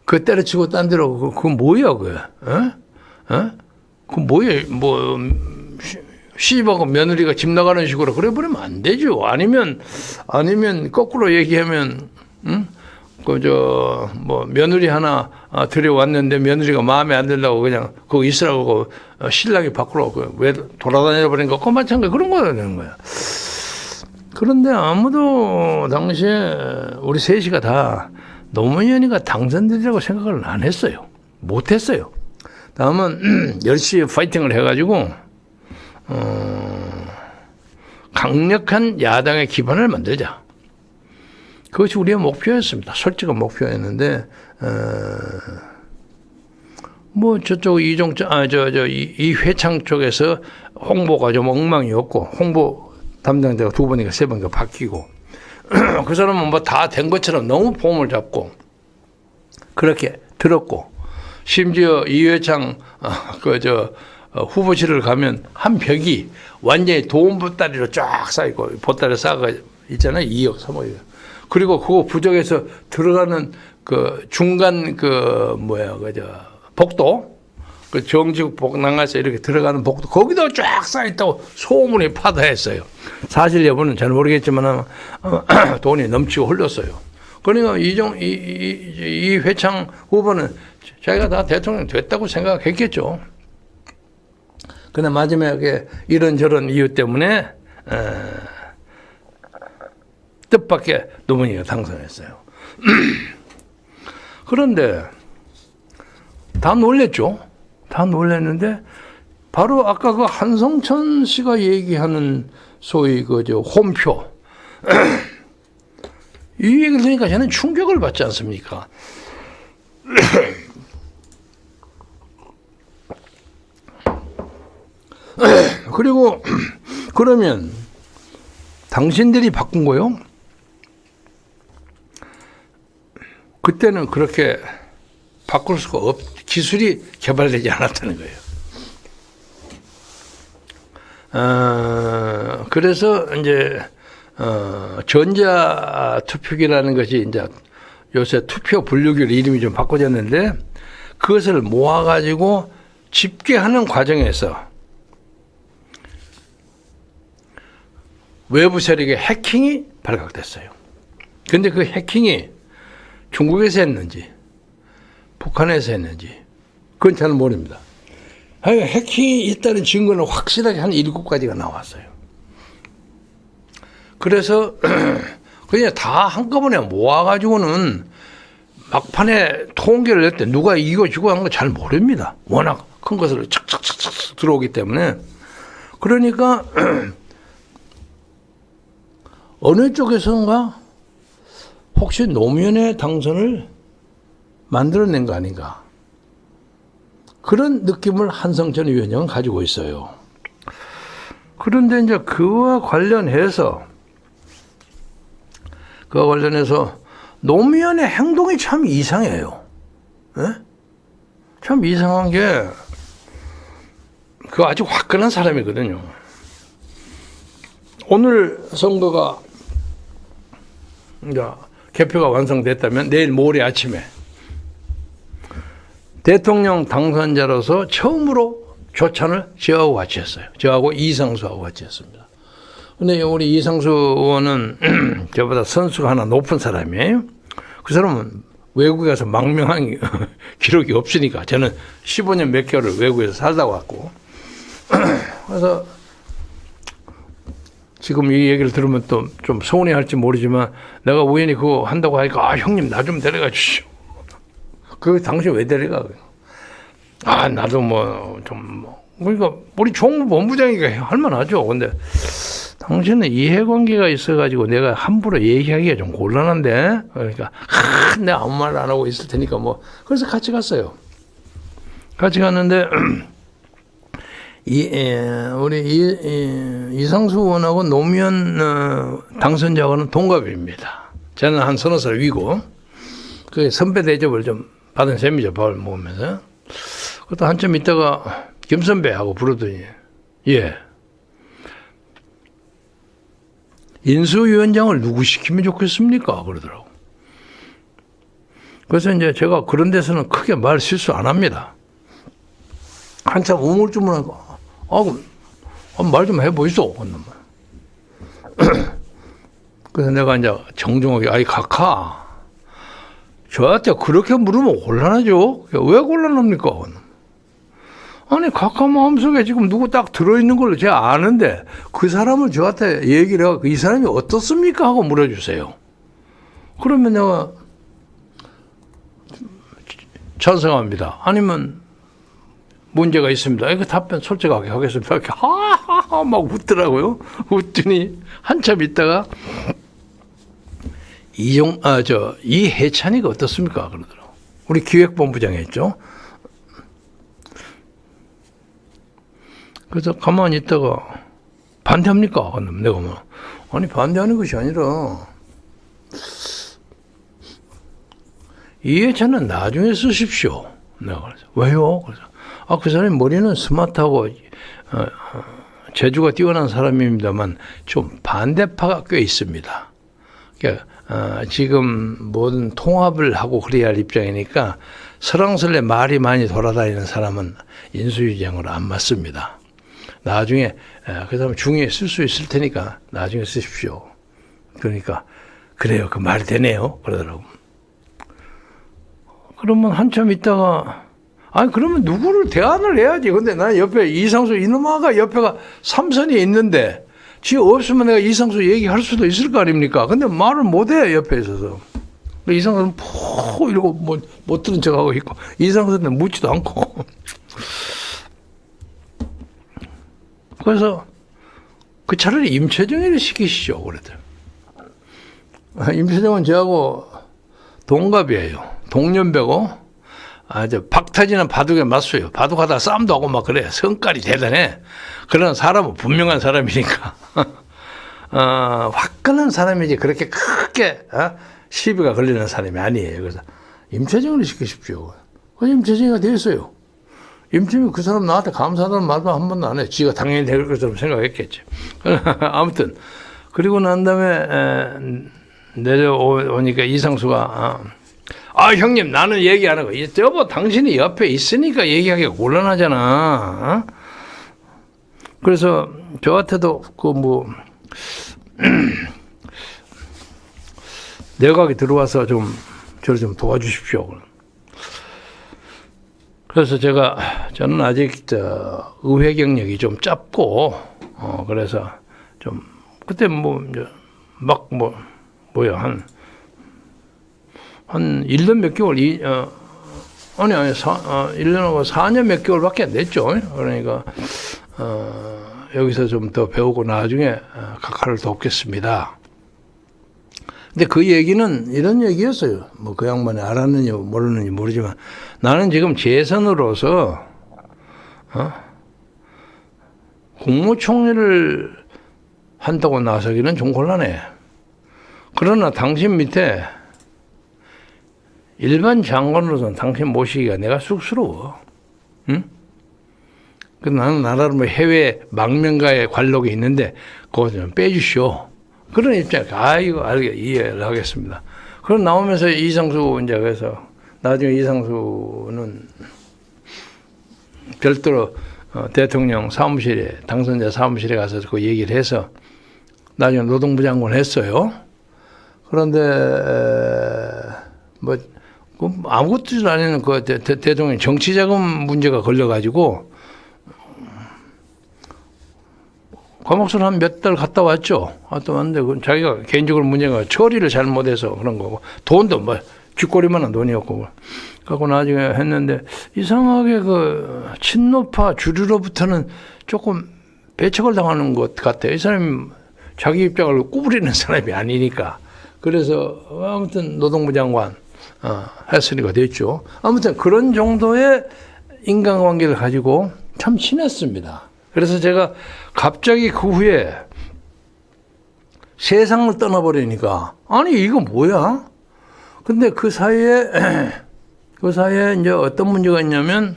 그 때려치고 딴 데로 그건 뭐야 그게? 그 뭐야 뭐 시집하고 며느리가 집 나가는 식으로 그래 버리면 안 되죠. 아니면 거꾸로 얘기하면 뭐 며느리 하나 들여왔는데 며느리가 마음에 안 든다고 그냥 그거 있으라고 신랑이 밖으로 왜 돌아다녀 버린 거 그거 마찬가지 그런 거야 되는 거야. 그런데 아무도 당시에 우리 셋이가 다 노무현이가 당선되리라고 생각을 안 했어요. 못 했어요. 다음은 열심히 파이팅을 해가지고 강력한 야당의 기반을 만들자. 그것이 우리의 목표였습니다. 솔직한 목표였는데 뭐 저쪽 이회창 쪽에서 홍보가 좀 엉망이었고 홍보 담당자가 2번인가 3번인가 바뀌고 그 사람은 뭐 다 된 것처럼 너무 폼을 잡고 그렇게 들었고 심지어 이회창 후보실을 가면 한 벽이 완전히 돈 보따리로 쫙 쌓이고 보따리 쌓아가 있잖아요. 2억, 3억. 그리고 그거 부족해서 들어가는 그 중간 복도, 그 정지국 복랑에서 이렇게 들어가는 복도, 거기도 쫙 쌓여있다고 소문이 파다했어요. 사실 여부는 잘 모르겠지만 돈이 넘치고 흘렀어요. 그러니까 이 회창 후보는 자기가 다 대통령 됐다고 생각했겠죠. 근데 마지막에 이런저런 이유 때문에 뜻밖의 노무현이가 당선했어요. 그런데 다 놀랬죠. 다 놀랐는데 바로 아까 그 한성천 씨가 얘기하는 소위 홈표 이 얘기를 들으니까 저는 충격을 받지 않습니까? 그리고 그러면 당신들이 바꾼 거요? 그때는 그렇게 바꿀 수가 기술이 개발되지 않았다는 거예요. 그래서 이제 전자 투표기라는 것이 이제 요새 투표 분류기로 이름이 좀 바꿔졌는데 그것을 모아가지고 집계하는 과정에서 외부 세력의 해킹이 발각됐어요. 그런데 그 해킹이 중국에서 했는지 북한에서 했는지 그건 잘 모릅니다. 해킹이 있다는 증거는 확실하게 한 7가지가 나왔어요. 그래서 그냥 다 한꺼번에 모아가지고는 막판에 통계를 낼 때 누가 이거 주고 한 거 잘 모릅니다. 워낙 큰 것을 착착착착 들어오기 때문에. 그러니까 어느 쪽에선가 혹시 노무현의 당선을 만들어낸 거 아닌가. 그런 느낌을 한성천 위원장은 가지고 있어요. 그런데 이제 그와 관련해서 노무현의 행동이 참 이상해요. 네? 참 이상한 게 그 아주 화끈한 사람이거든요. 오늘 선거가 이제 개표가 완성됐다면 내일 모레 아침에 대통령 당선자로서 처음으로 조찬을 저하고 같이 했어요. 저하고 이상수하고 같이 했습니다. 근데 우리 이상수 의원은 저보다 선수가 하나 높은 사람이에요. 그 사람은 외국에 가서 망명한 기록이 없으니까 저는 15년 몇 개월을 외국에서 살다 왔고 그래서 지금 이 얘기를 들으면 또 좀 서운해할지 모르지만 내가 우연히 그거 한다고 하니까 형님 나 좀 데려가 주시오. 그 당신 왜 데려가? 나도 그러니까 우리 종무본부장이니까 할만하죠. 근데 당신은 이해관계가 있어가지고 내가 함부로 얘기하기가 좀 곤란한데 그러니까 내가 아무 말 안 하고 있을 테니까 그래서 같이 갔어요. 같이 갔는데 우리 이상수 의원하고 노무현 당선자와는 동갑입니다. 저는 한 30살 위고 그 선배 대접을 좀 받은 셈이죠. 밥을 먹으면서. 그것도 한참 있다가 김 선배하고 부르더니 인수위원장을 누구 시키면 좋겠습니까? 그러더라고. 그래서 이제 제가 그런 데서는 크게 말 실수 안 합니다. 한참 우물쭈물하고 말 좀 해보이소. 그래서 내가 이제 정중하게 각하 저한테 그렇게 물으면 곤란하죠. 왜 곤란합니까? 각하 마음속에 지금 누구 딱 들어있는 걸로 제가 아는데 그 사람을 저한테 얘기를 해서 이 사람이 어떻습니까? 하고 물어주세요. 그러면 내가 찬성합니다. 아니면 문제가 있습니다. 그 답변 솔직하게 하겠습니다. 이렇게 하하하 막 웃더라고요. 웃더니 한참 있다가 이해찬이가 어떻습니까? 그러더라고. 우리 기획본부장에 있죠. 그래서 가만히 있다가 반대합니까? 내가 반대하는 것이 아니라 이해찬은 나중에 쓰십시오. 내가 그래서 왜요? 그래서 그 사람이 머리는 스마트하고 재주가 뛰어난 사람입니다만 좀 반대파가 꽤 있습니다. 그러니까 지금 모든 통합을 하고 그래야 할 입장이니까 설왕설래 말이 많이 돌아다니는 사람은 인수위원장으로 안 맞습니다. 나중에 그 사람 중에 쓸 수 있을 테니까 나중에 쓰십시오. 그러니까 그래요. 그 말이 되네요. 그러더라고. 그러면 한참 있다가 그러면 누구를 대안을 해야지. 근데 난 옆에 이상수 이놈아가 옆에가 삼선이 있는데 지 없으면 내가 이상수 얘기할 수도 있을 거 아닙니까? 근데 말을 못해 옆에 있어서. 이상수는 푹 이러고 못 들은 척하고 있고 이상수는 묻지도 않고. 그래서 그 차라리 임채정이를 시키시죠. 그랬더니. 임채정은 저하고 동갑이에요. 동년배고 박타지는 바둑에 맞서요. 바둑하다가 싸움도 하고 막 그래. 성깔이 대단해. 그런 사람은 분명한 사람이니까. 화끈한 사람이지 그렇게 크게 시비가 걸리는 사람이 아니에요. 그래서 임채정을 시키십시오. 그래서 임채정이가 됐어요. 임채정이 그 사람 나한테 감사하다는 말도 한 번도 안 해. 지가 당연히 될 것처럼 생각했겠지. 아무튼 그리고 난 다음에 내려오니까 이상수가 형님 나는 얘기 안 하고 여보 당신이 옆에 있으니까 얘기하기가 곤란하잖아. 그래서 저한테도 내각이 들어와서 저를 좀 도와주십시오. 그래서 저는 아직 의회 경력이 좀 짧고 그래서 좀 그때 한 1년 몇 개월, 1년하고 4년 몇 개월밖에 안 됐죠. 그러니까, 여기서 좀 더 배우고 나중에 각하를 돕겠습니다. 근데 그 얘기는 이런 얘기였어요. 그 양반이 알았는지 모르는지 모르지만 나는 지금 재선으로서, 국무총리를 한다고 나서기는 좀 곤란해. 그러나 당신 밑에 일반 장관으로서는 당신 모시기가 내가 쑥스러워. 응? 나는 나라로 해외 망명가의 관록이 있는데 그거 좀 빼주시오. 그런 입장에 이거 이해를 하겠습니다. 그럼 나오면서 이상수 이제 그래서 나중에 이상수는 별도로 대통령 사무실에 당선자 사무실에 가서 그 얘기를 해서 나중에 노동부 장관을 했어요. 그런데 아무것도 아닌 그 대통령 정치자금 문제가 걸려가지고 과목술 한 몇 달 갔다 왔죠. 갔다 왔는데 자기가 개인적으로 문제가 처리를 잘못해서 그런 거고 돈도 쥐꼬리만한 돈이었고 그래서 나중에 했는데 이상하게 친노파 주류로부터는 조금 배척을 당하는 것 같아요. 이 사람이 자기 입장을 구부리는 사람이 아니니까. 그래서 아무튼 노동부 장관 했으니까 됐죠. 아무튼 그런 정도의 인간관계를 가지고 참 친했습니다. 그래서 제가 갑자기 그 후에 세상을 떠나버리니까 이거 뭐야? 근데 그 사이에 이제 어떤 문제가 있냐면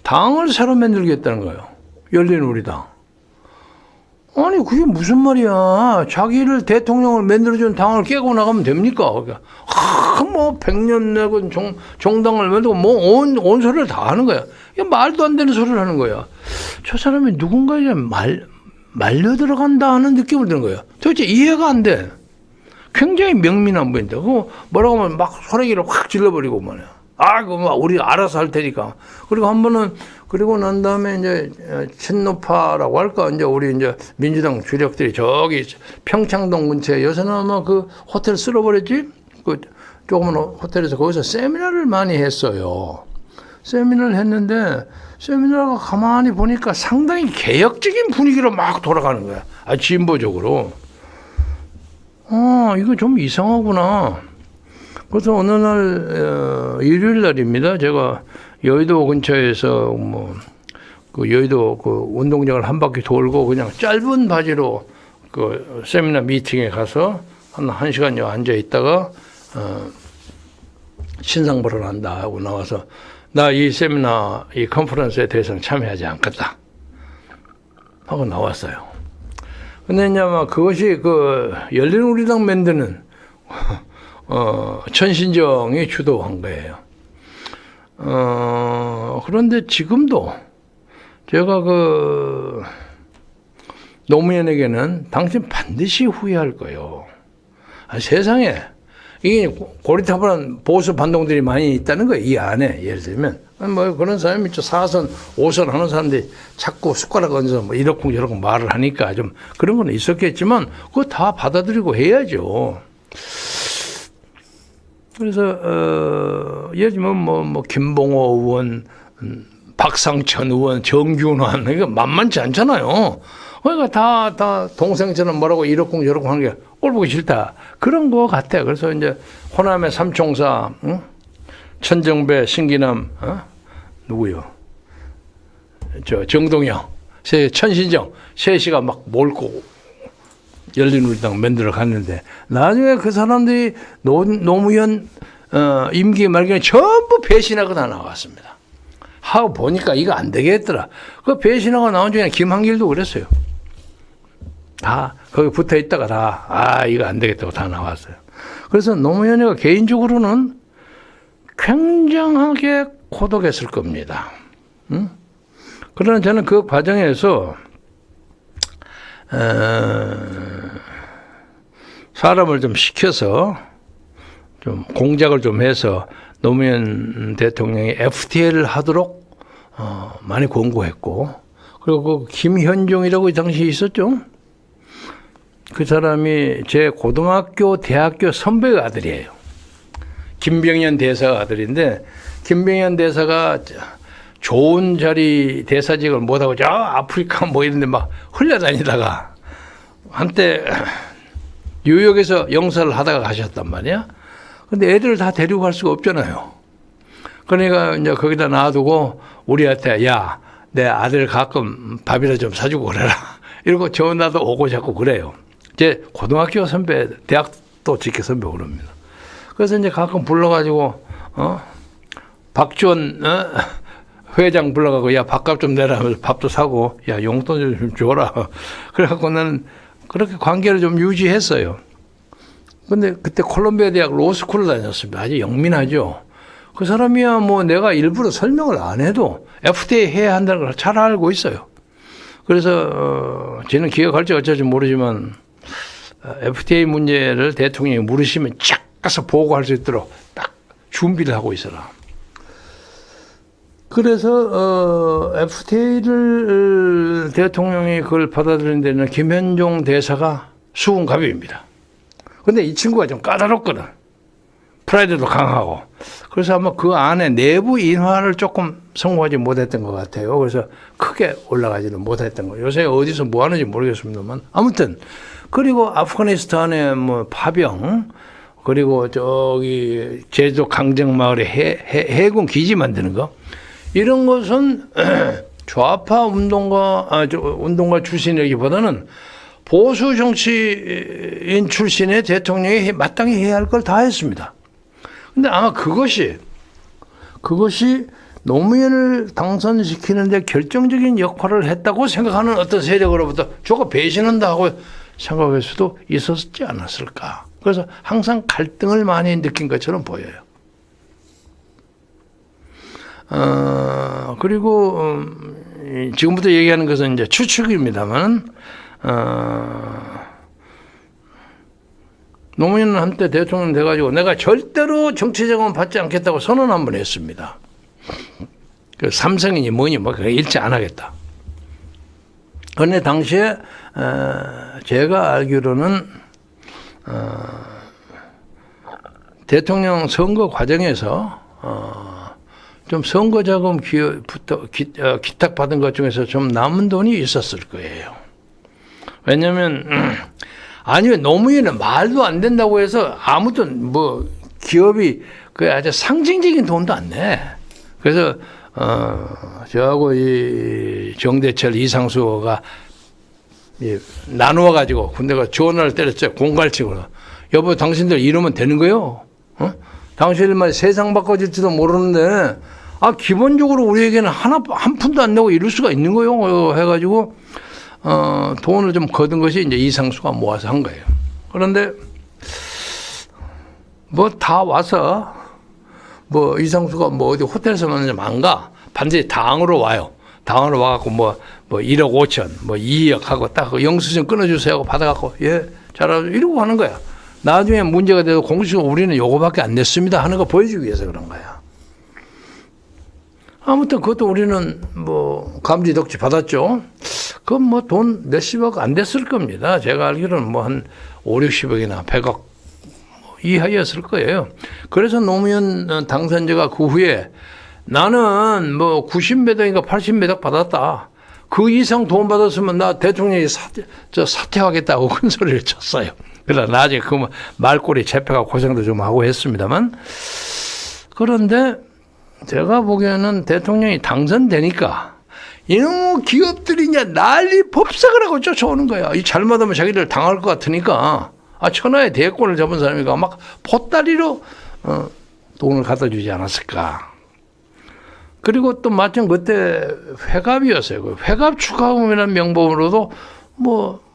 당을 새로 만들겠다는 거예요. 열린우리당. 그게 무슨 말이야. 자기를 대통령을 만들어준 당을 깨고 나가면 됩니까? 그러니까, 100년 내건 정당을 만들고 온 소리를 다 하는 거야. 말도 안 되는 소리를 하는 거야. 저 사람이 누군가에게 말려 들어간다 하는 느낌을 드는 거야. 도대체 이해가 안 돼. 굉장히 명민한 분인데, 뭐라고 하면 막 소리기를 확 질러버리고 말이야. 우리 알아서 할 테니까. 그리고 한 번은, 그리고 난 다음에 이제, 친노파라고 할까? 이제 우리 이제 민주당 주력들이 저기 평창동 근처에 요새는 아마 그 호텔 쓸어버렸지? 조그만 호텔에서 거기서 세미나를 많이 했어요. 세미나를 했는데, 세미나가 가만히 보니까 상당히 개혁적인 분위기로 막 돌아가는 거야. 진보적으로. 이거 좀 이상하구나. 그래서 어느 날 일요일 날입니다. 제가 여의도 근처에서 여의도 운동장을 한 바퀴 돌고 그냥 짧은 바지로 세미나 미팅에 가서 한 1시간여 앉아 있다가 신상 발언한다 하고 나와서 나 이 세미나, 이 컨퍼런스에 대해서는 참여하지 않겠다 하고 나왔어요. 근데 이제 아마 그것이 그 열린우리당 만드는 천신정이 주도한 거예요. 그런데 지금도 제가 그 노무현에게는 당신 반드시 후회할 거예요. 세상에 이게 고리타분한 보수 반동들이 많이 있다는 거예요. 이 안에 예를 들면 뭐 그런 사람이 있죠. 4선, 5선 하는 사람들이 자꾸 숟가락 얹어서 뭐 이렇고 저렇고 말을 하니까 좀 그런 건 있었겠지만 그거 다 받아들이고 해야죠. 그래서 예를 들면 뭐 김봉호 의원, 박상천 의원, 정균환 이거 만만치 않잖아요. 그러니까 다 동생처럼 뭐라고 이렇고 저렇고 하는 게 꼴보기 싫다. 그런 거 같아요. 그래서 이제 호남의 삼총사, 응? 천정배, 신기남, 누구요? 정동영, 천신정, 셋이가 막 몰고 열린우리당 만들어 갔는데 나중에 그 사람들이 노무현 임기 말기에 전부 배신하고 다 나왔습니다. 하고 보니까 이거 안 되겠더라. 그 배신하고 나온 중에 김한길도 그랬어요. 다 거기 붙어 있다가 이거 안 되겠다고 다 나왔어요. 그래서 노무현이가 개인적으로는 굉장하게 고독했을 겁니다. 응? 그러나 저는 그 과정에서 사람을 좀 시켜서 좀 공작을 좀 해서 노무현 대통령이 FTA를 하도록 많이 권고했고, 그리고 그 김현종이라고 이 당시에 있었죠. 그 사람이 제 고등학교, 대학교 선배의 아들이에요. 김병현 대사 아들인데, 김병현 대사가 좋은 자리 대사직을 못하고 저 아프리카 뭐 이런 데 막 흘려다니다가 한때 뉴욕에서 영사를 하다가 가셨단 말이야. 근데 애들을 다 데리고 갈 수가 없잖아요. 그러니까 이제 거기다 놔두고 우리한테 야, 내 아들 가끔 밥이라 좀 사주고 그래라. 이러고 전화도 오고 자꾸 그래요. 제 고등학교 선배, 대학도 직계 선배 그럽니다. 그래서 이제 가끔 불러가지고, 박지원, 회장 불러가고, 야, 밥값 좀 내라 하면서 밥도 사고, 야, 용돈 좀 줘라. 그래갖고 나는 그렇게 관계를 좀 유지했어요. 근데 그때 콜롬비아 대학 로스쿨을 다녔습니다. 아주 영민하죠. 그 사람이야 뭐 내가 일부러 설명을 안 해도 FTA 해야 한다는 걸 잘 알고 있어요. 그래서 저는 기억할지 어쩔지 모르지만 FTA 문제를 대통령이 물으시면 쫙 가서 보고할 수 있도록 딱 준비를 하고 있어라. 그래서 FTA를 대통령이 그걸 받아들인 데는 김현종 대사가 수군갑입니다. 근데 이 친구가 좀 까다롭거든. 프라이드도 강하고. 그래서 아마 그 안에 내부 인화를 조금 성공하지 못했던 것 같아요. 그래서 크게 올라가지는 못했던 거예요. 요새 어디서 뭐 하는지 모르겠습니다만. 아무튼, 그리고 아프가니스탄의 뭐 파병, 그리고 저기 제주도 강정마을에 해군 기지 만드는 거. 이런 것은 좌파 운동가 출신이기보다는 보수 정치인 출신의 대통령이 마땅히 해야 할 걸 다 했습니다. 근데 아마 그것이 노무현을 당선시키는데 결정적인 역할을 했다고 생각하는 어떤 세력으로부터 저거 배신한다 하고 생각할 수도 있었지 않았을까. 그래서 항상 갈등을 많이 느낀 것처럼 보여요. 그리고 지금부터 얘기하는 것은 이제 추측입니다만, 노무현은 한때 대통령 돼가지고 내가 절대로 정치자금은 받지 않겠다고 선언 한번 했습니다. 그 삼성이니 뭐니 뭐 일치 안 하겠다. 그런데 당시에 제가 알기로는 대통령 선거 과정에서 좀 선거자금 기탁받은 것 중에서 좀 남은 돈이 있었을 거예요. 왜냐하면 아니면 노무현은 말도 안 된다고 해서 아무도 뭐 기업이 그 아주 상징적인 돈도 안 내. 그래서 저하고 이 정대철 이상수가 나누어 가지고 군대가 전화를 때렸죠. 공갈치고. 여보 당신들 이러면 되는 거요? 당신들만 세상 바꿔줄지도 모르는데 기본적으로 우리에게는 한 푼도 안 내고 이럴 수가 있는 거요. 해가지고, 돈을 좀 거둔 것이 이제 이상수가 모아서 한 거예요. 그런데, 뭐 다 와서, 뭐 이상수가 뭐 어디 호텔에서만 좀 안 가. 반드시 당으로 와요. 당으로 와갖고 뭐 1억 5천, 뭐 2억 하고 딱 영수증 끊어주세요 하고 받아갖고, 예, 잘하죠. 이러고 하는 거야. 나중에 문제가 돼도 공식적으로 우리는 요거밖에 안 냈습니다 하는 거 보여주기 위해서 그런 거야. 아무튼 그것도 우리는 뭐 감지덕지 받았죠. 그건 뭐 돈 몇십억 안 됐을 겁니다. 제가 알기로는 뭐 한 5, 60억이나 100억 이하였을 거예요. 그래서 노무현 당선자가 그 후에 나는 뭐 90몇 억인가 80몇 억 받았다. 그 이상 돈 받았으면 나 대통령이 사퇴하겠다고 큰 소리를 쳤어요. 그러나 나중에 그 말꼬리 재패가 고생도 좀 하고 했습니다만, 그런데 제가 보기에는 대통령이 당선되니까 이놈의 기업들이 이제 난리 법석을 하고 쫓아오는 거야. 이 잘못하면 자기들 당할 것 같으니까 천하의 대권을 잡은 사람이가 막 보따리로 돈을 갖다 주지 않았을까. 그리고 또 마침 그때 회갑이었어요. 그 회갑 축하금이라는 명목으로도 뭐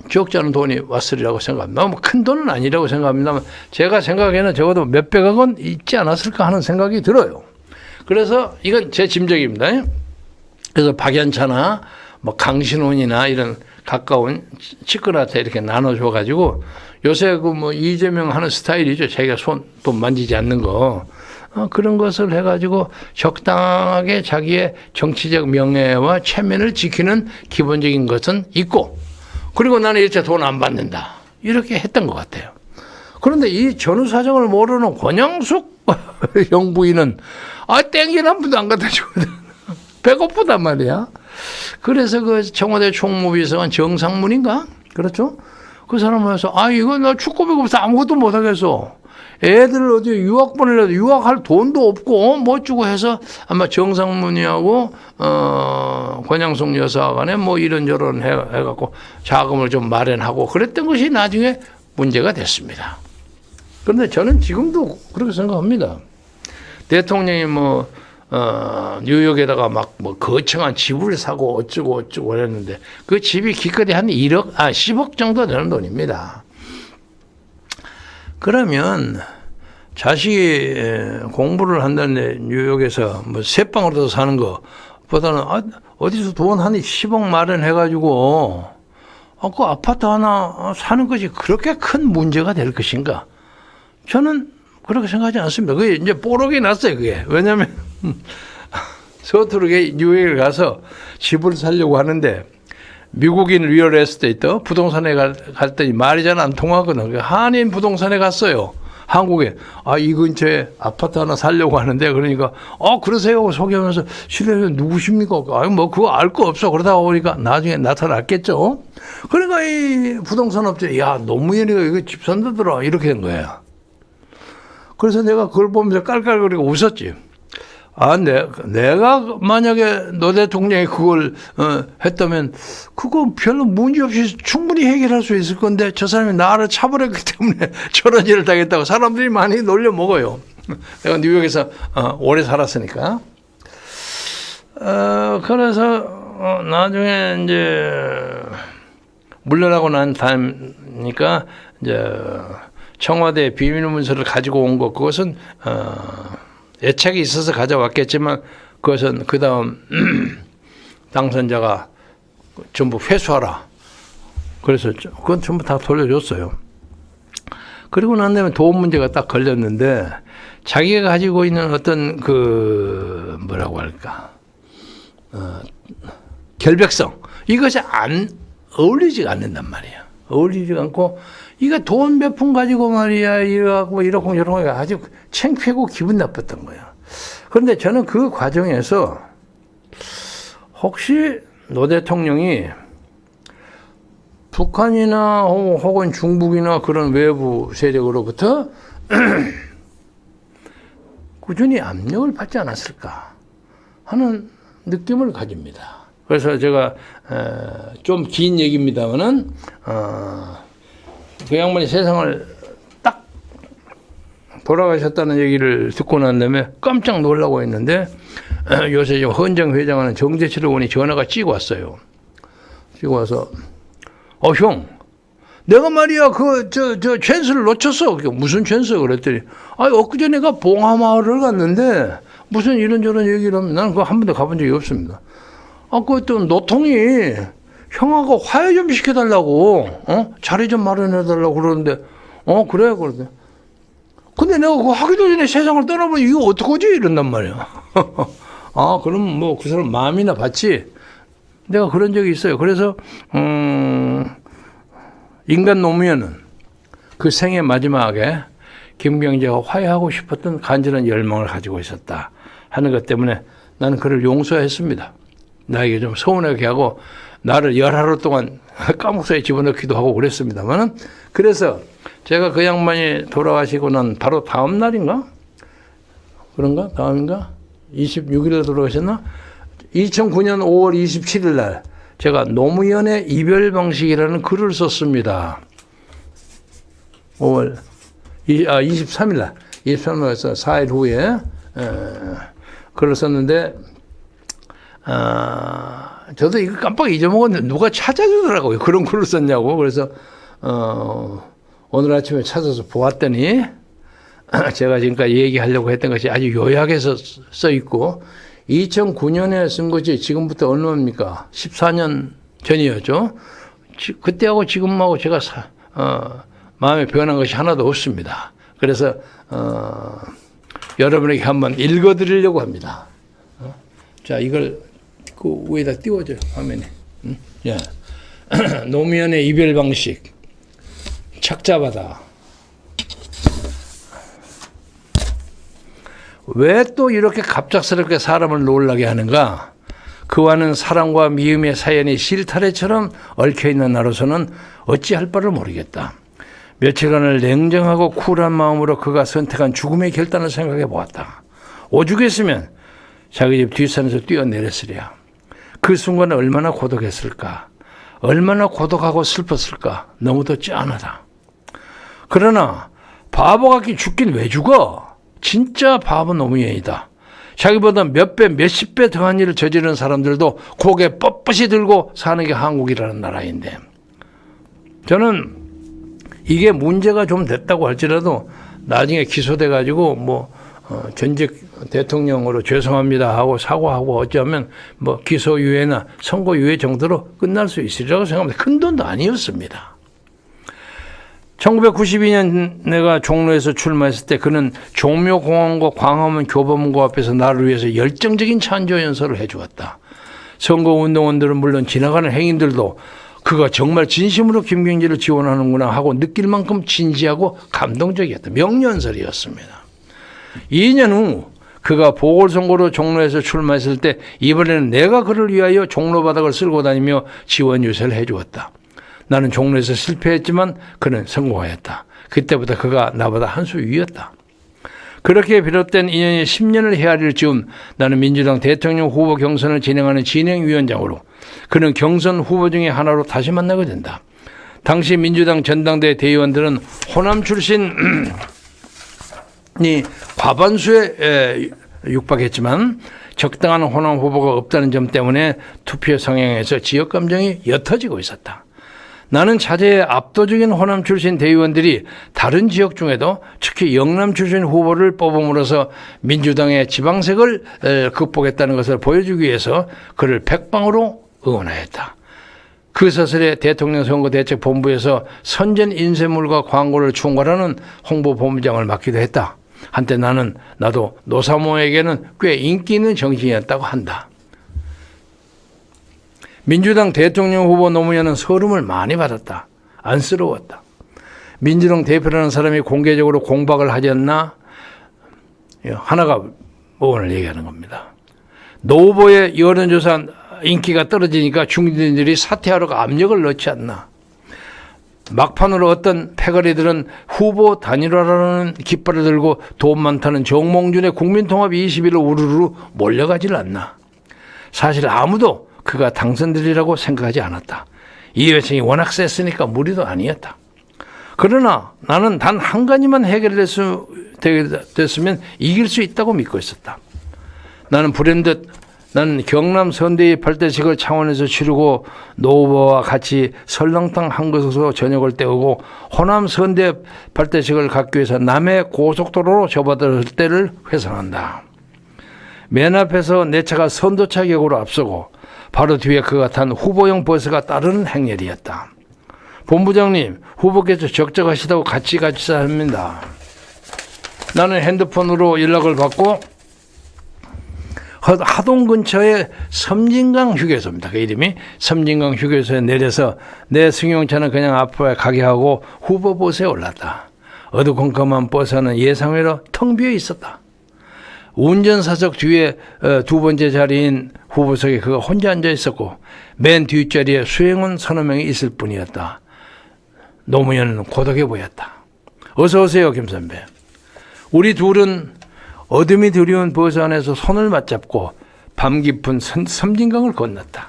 적지 않은 돈이 왔으리라고 생각합니다. 뭐 큰 돈은 아니라고 생각합니다만 제가 생각에는 적어도 몇백억 원 있지 않았을까 하는 생각이 들어요. 그래서 이건 제 짐작입니다. 그래서 박연차나 뭐 강신원이나 이런 가까운 측근한테 이렇게 나눠줘 가지고 요새 그 뭐 이재명 하는 스타일이죠. 자기가 돈 만지지 않는 거. 그런 것을 해가지고 적당하게 자기의 정치적 명예와 체면을 지키는 기본적인 것은 있고, 그리고 나는 일체 돈 안 받는다. 이렇게 했던 것 같아요. 그런데 이 전후 사정을 모르는 권영숙 영부인은 땡기는 한 푼도 안 갖다 주거든. 배고프단 말이야. 그래서 그 청와대 총무비서관 정상문인가? 그렇죠? 그 사람 와서 이거 나 축구비가 없어 아무것도 못 하겠어. 애들 어디 유학 보내려도 유학할 돈도 없고 뭐 주고 해서 아마 정상문이하고 권양숙 여사 간에 뭐 이런저런 해갖고 자금을 좀 마련하고 그랬던 것이 나중에 문제가 됐습니다. 그런데 저는 지금도 그렇게 생각합니다. 대통령이 뭐 뉴욕에다가 막 뭐 거창한 집을 사고 어쩌고 그랬는데 그 집이 기껏해 한 10억 정도 되는 돈입니다. 그러면 자식이 공부를 한다는데 뉴욕에서 뭐 새방으로 사는 것보다는 어디서 돈 한 10억 마련해가지고 그 아파트 하나 사는 것이 그렇게 큰 문제가 될 것인가? 저는 그렇게 생각하지 않습니다. 그게 이제 뽀록이 났어요, 그게. 왜냐하면 서투르게 뉴욕에 가서 집을 사려고 하는데 미국인 리얼 에스테이트 부동산에 갔더니 말이 잘 안 통하거든. 한인 부동산에 갔어요. 한국에. 이 근처에 아파트 하나 사려고 하는데 그러니까 그러세요 소개하면서 실례는 누구십니까? 뭐 그거 알 거 없어. 그러다 보니까 나중에 나타났겠죠. 그러니까 이 부동산 업체 노무현이가 이거 집 산다더라 이렇게 된 거야. 그래서 내가 그걸 보면서 깔깔거리고 웃었지. 내가 만약에 노 대통령이 그걸 했다면 그거 별로 문제없이 충분히 해결할 수 있을 건데 저 사람이 나를 차버렸기 때문에 저런 일을 당했다고 사람들이 많이 놀려 먹어요. 내가 뉴욕에서 오래 살았으니까. 그래서 나중에 이제 물러나고 난 다음이니까 이제 청와대 비밀문서를 가지고 온 것 그것은 애착이 있어서 가져왔겠지만 그것은 그 다음 당선자가 전부 회수하라. 그래서 그건 전부 다 돌려줬어요. 그리고 난 다음에 돈 문제가 딱 걸렸는데 자기가 가지고 있는 어떤 그 뭐라고 할까 결백성 이것이 어울리지가 않는단 말이야. 어울리지 않고 이거 돈 몇 푼 가지고 말이야 이러고 저러고 아주 창피하고 기분 나빴던 거야. 그런데 저는 그 과정에서 혹시 노 대통령이 북한이나 혹은 중국이나 그런 외부 세력으로부터 꾸준히 압력을 받지 않았을까 하는 느낌을 가집니다. 그래서 제가 좀 긴 얘기입니다만은 그 양반이 세상을 딱 돌아가셨다는 얘기를 듣고 난 다음에 깜짝 놀라고 했는데 요새 지금 헌정 회장하는 정재철 의원이 전화가 찍어 왔어요. 찍어 와서 형, 내가 말이야 저 찬스를 놓쳤어. 무슨 찬스? 그랬더니 엊그제 내가 봉하마을을 갔는데 무슨 이런저런 얘기를 하면 나는 그거 한 번도 가본 적이 없습니다. 그또 노통이 형하고 화해 좀 시켜달라고, 자리 좀 마련해달라고 그러는데, 그래, 그러대. 근데 내가 그거 하기도 전에 세상을 떠나보니 이거 어떡하지? 이런단 말이야. 그럼 뭐 그 사람 마음이나 받지? 내가 그런 적이 있어요. 그래서, 인간 노무현은 그 생의 마지막에 김경재가 화해하고 싶었던 간절한 열망을 가지고 있었다 하는 것 때문에 나는 그를 용서했습니다. 나에게 좀 서운하게 하고 나를 열하루 동안 감옥사에 집어넣기도 하고 그랬습니다만은, 그래서 제가 그 양반이 돌아가시고 난 바로 다음 날인가? 그런가? 다음인가? 26일에 돌아가셨나? 2009년 5월 27일 날 제가 노무현의 이별 방식이라는 글을 썼습니다. 23일 날. 23일에서 4일 후에 글을 썼는데, 저도 이거 깜빡 잊어먹었는데 누가 찾아주더라고요. 그런 글을 썼냐고. 그래서 오늘 아침에 찾아서 보았더니 제가 지금까지 얘기하려고 했던 것이 아주 요약해서 써 있고, 2009년에 쓴 것이 지금부터 얼마입니까? 14년 전이었죠. 그때하고 지금하고 제가 마음에 변한 것이 하나도 없습니다. 그래서 여러분에게 한번 읽어드리려고 합니다. 자, 이걸 그 위에다 띄워줘요, 화면에. 예. 노무현의 이별 방식. 착잡하다. 왜 또 이렇게 갑작스럽게 사람을 놀라게 하는가? 그와는 사랑과 미움의 사연이 실타래처럼 얽혀있는 나로서는 어찌할 바를 모르겠다. 며칠간을 냉정하고 쿨한 마음으로 그가 선택한 죽음의 결단을 생각해 보았다. 오죽했으면 자기 집 뒷산에서 뛰어내렸으랴. 그 순간은 얼마나 고독했을까. 얼마나 고독하고 슬펐을까. 너무도 짠하다. 그러나 바보같이 죽긴 왜 죽어? 진짜 바보 노무현이다. 자기보다 몇 배, 몇십 배 더한 일을 저지른 사람들도 고개 뻣뻣이 들고 사는 게 한국이라는 나라인데, 저는 이게 문제가 좀 됐다고 할지라도 나중에 기소돼가지고 전직 대통령으로 죄송합니다 하고 사과하고 어쩌면 기소유예나 선고유예 정도로 끝날 수 있으리라고 생각합니다. 큰 돈도 아니었습니다. 1992년 내가 종로에서 출마했을 때 그는 종묘공원과 광화문 교보문고 앞에서 나를 위해서 열정적인 찬조 연설을 해주었다. 선거운동원들은 물론 지나가는 행인들도 그가 정말 진심으로 김경재를 지원하는구나 하고 느낄 만큼 진지하고 감동적이었다. 명연설이었습니다. 2년 후 그가 보궐선거로 종로에서 출마했을 때 이번에는 내가 그를 위하여 종로 바닥을 쓸고 다니며 지원 유세를 해주었다. 나는 종로에서 실패했지만 그는 성공하였다. 그때부터 그가 나보다 한 수 위였다. 그렇게 비롯된 인연이 10년을 헤아릴 즈음 나는 민주당 대통령 후보 경선을 진행하는 진행위원장으로, 그는 경선 후보 중에 하나로 다시 만나게 된다. 당시 민주당 전당대 대의원들은 호남 출신이 과반수에 육박했지만 적당한 호남 후보가 없다는 점 때문에 투표 성향에서 지역 감정이 옅어지고 있었다. 나는 차제에 압도적인 호남 출신 대의원들이 다른 지역 중에도 특히 영남 출신 후보를 뽑음으로써 민주당의 지방색을 극복했다는 것을 보여주기 위해서 그를 백방으로 응원하였다. 그 사설에 대통령 선거대책본부에서 선전 인쇄물과 광고를 총괄하는 홍보본부장을 맡기도 했다. 한때 나도 노사모에게는 꽤 인기 있는 정치인이었다고 한다. 민주당 대통령 후보 노무현은 서름을 많이 받았다. 안쓰러웠다. 민주당 대표라는 사람이 공개적으로 공박을 하지 않나? 하나가 뭐를 얘기하는 겁니다. 노 후보의 여론조사 인기가 떨어지니까 중진들이 사퇴하러 압력을 넣지 않나? 막판으로 어떤 패거리들은 후보 단일화라는 깃발을 들고 돈 많다는 정몽준의 국민통합 21로 우르르 몰려가질 않나? 사실 아무도 그가 당선되리라고 생각하지 않았다. 이 여성이 워낙 셌으니까 무리도 아니었다. 그러나 나는 단 한 가지만 해결될 수 됐으면 이길 수 있다고 믿고 있었다. 나는 경남 선대위 발대식을 창원에서 치르고 노후보와 같이 설렁탕 한 그릇으로 저녁을 때우고 호남 선대 발대식을 갖기 위해서 남해 고속도로로 접어들 때를 회상한다. 맨 앞에서 내 차가 선도차 격으로 앞서고 바로 뒤에 그가 탄 후보용 버스가 따르는 행렬이었다. 본부장님, 후보께서 적적하시다고 같이 가시자 합니다. 나는 핸드폰으로 연락을 받고 하동 근처에 섬진강 휴게소입니다. 그 이름이 섬진강 휴게소에 내려서 내 승용차는 그냥 앞에 가게 하고 후보 버스에 올랐다. 어두컴컴한 버스 안은 예상외로 텅 비어 있었다. 운전사석 뒤에 두 번째 자리인 후보석에 그가 혼자 앉아 있었고 맨 뒷자리에 수행원 서너 명이 있을 뿐이었다. 노무현은 고독해 보였다. 어서 오세요, 김 선배. 우리 둘은 어둠이 드리운 버스 안에서 손을 맞잡고 밤 깊은 섬진강을 건넜다.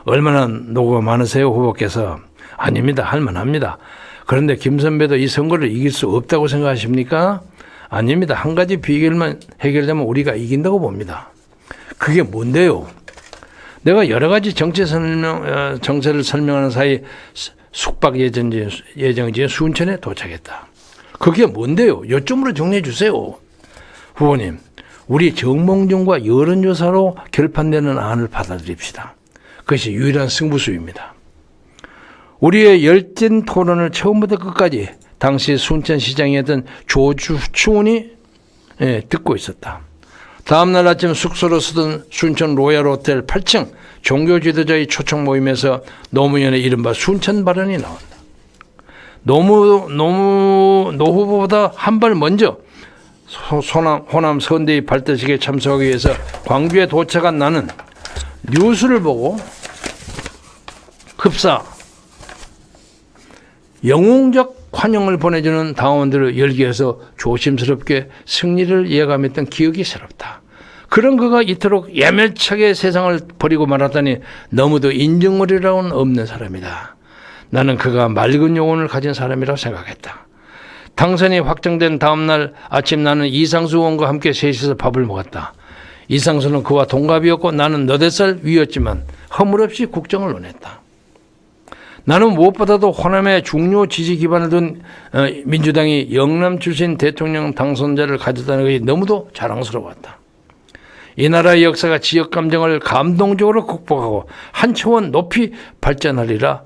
얼마나 노고가 많으세요, 후보께서? 아닙니다. 할만합니다. 그런데 김 선배도 이 선거를 이길 수 없다고 생각하십니까? 아닙니다. 한 가지 비결만 해결되면 우리가 이긴다고 봅니다. 그게 뭔데요? 내가 여러 가지 정세를 설명하는 사이 숙박 예정지인 순천에 도착했다. 그게 뭔데요? 요점으로 정리해 주세요. 후보님, 우리 정몽준과 여론조사로 결판되는 안을 받아들입시다. 그것이 유일한 승부수입니다. 우리의 열띤 토론을 처음부터 끝까지 당시 순천시장이었던 조충훈이 듣고 있었다. 다음날 아침 숙소로 쓰던 순천 로얄 호텔 8층 종교 지도자의 초청 모임에서 노무현의 이른바 순천 발언이 나온다. 노 후보보다 한 발 먼저 호남 선대위 발대식에 참석하기 위해서 광주에 도착한 나는 뉴스를 보고 급사 영웅적 환영을 보내주는 당원들을 열기해서 조심스럽게 승리를 예감했던 기억이 새롭다. 그런 그가 이토록 야멸차게 세상을 버리고 말았다니 너무도 인정머리라고는 없는 사람이다. 나는 그가 맑은 영혼을 가진 사람이라고 생각했다. 당선이 확정된 다음 날 아침 나는 이상수 의원과 함께 셋이서 밥을 먹었다. 이상수는 그와 동갑이었고 나는 너댓 살 위였지만 허물없이 국정을 논했다. 나는 무엇보다도 호남의 중요 지지 기반을 둔 민주당이 영남 출신 대통령 당선자를 가졌다는 것이 너무도 자랑스러웠다. 이 나라의 역사가 지역 감정을 감동적으로 극복하고 한 차원 높이 발전하리라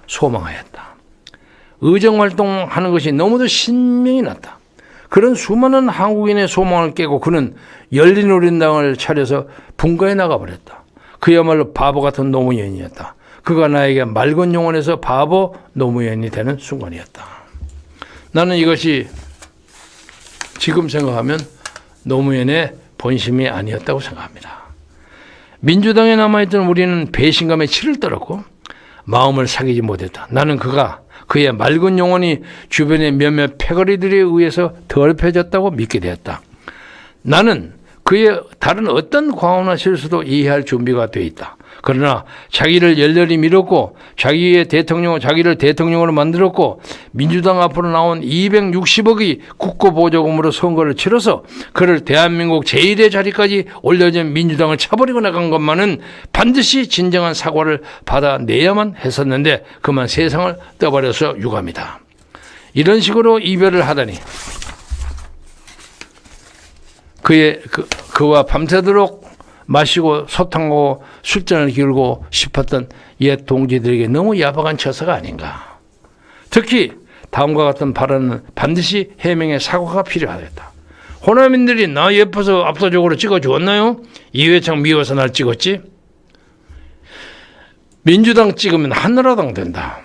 소망하였다. 의정활동하는 것이 너무도 신명이 났다. 그런 수많은 한국인의 소망을 깨고 그는 열린우린당을 차려서 분가에 나가버렸다. 그야말로 바보 같은 노무현이었다. 그가 나에게 맑은 영혼에서 바보 노무현이 되는 순간이었다. 나는 이것이 지금 생각하면 노무현의 본심이 아니었다고 생각합니다. 민주당에 남아있던 우리는 배신감에 치를 떨었고 마음을 사귀지 못했다. 나는 그의 맑은 영혼이 주변의 몇몇 패거리들에 의해서 더럽혀졌다고 믿게 되었다. 나는 그의 다른 어떤 과오나 실수도 이해할 준비가 되어 있다. 그러나 자기를 열렬히 밀었고 자기를 대통령으로 만들었고 민주당 앞으로 나온 260억의 국고보조금으로 선거를 치러서 그를 대한민국 제1의 자리까지 올려준 민주당을 차버리고 나간 것만은 반드시 진정한 사과를 받아내야만 했었는데 그만 세상을 떠버려서 유감이다. 이런 식으로 이별을 하다니 그와 밤새도록 마시고 소탕하고 술잔을 기울고 싶었던 옛 동지들에게 너무 야박한 처사가 아닌가. 특히 다음과 같은 발언은 반드시 해명의 사과가 필요하겠다. 호남인들이 나 예뻐서 압도적으로 찍어주었나요? 이회창 미워서 날 찍었지? 민주당 찍으면 한나라당 된다.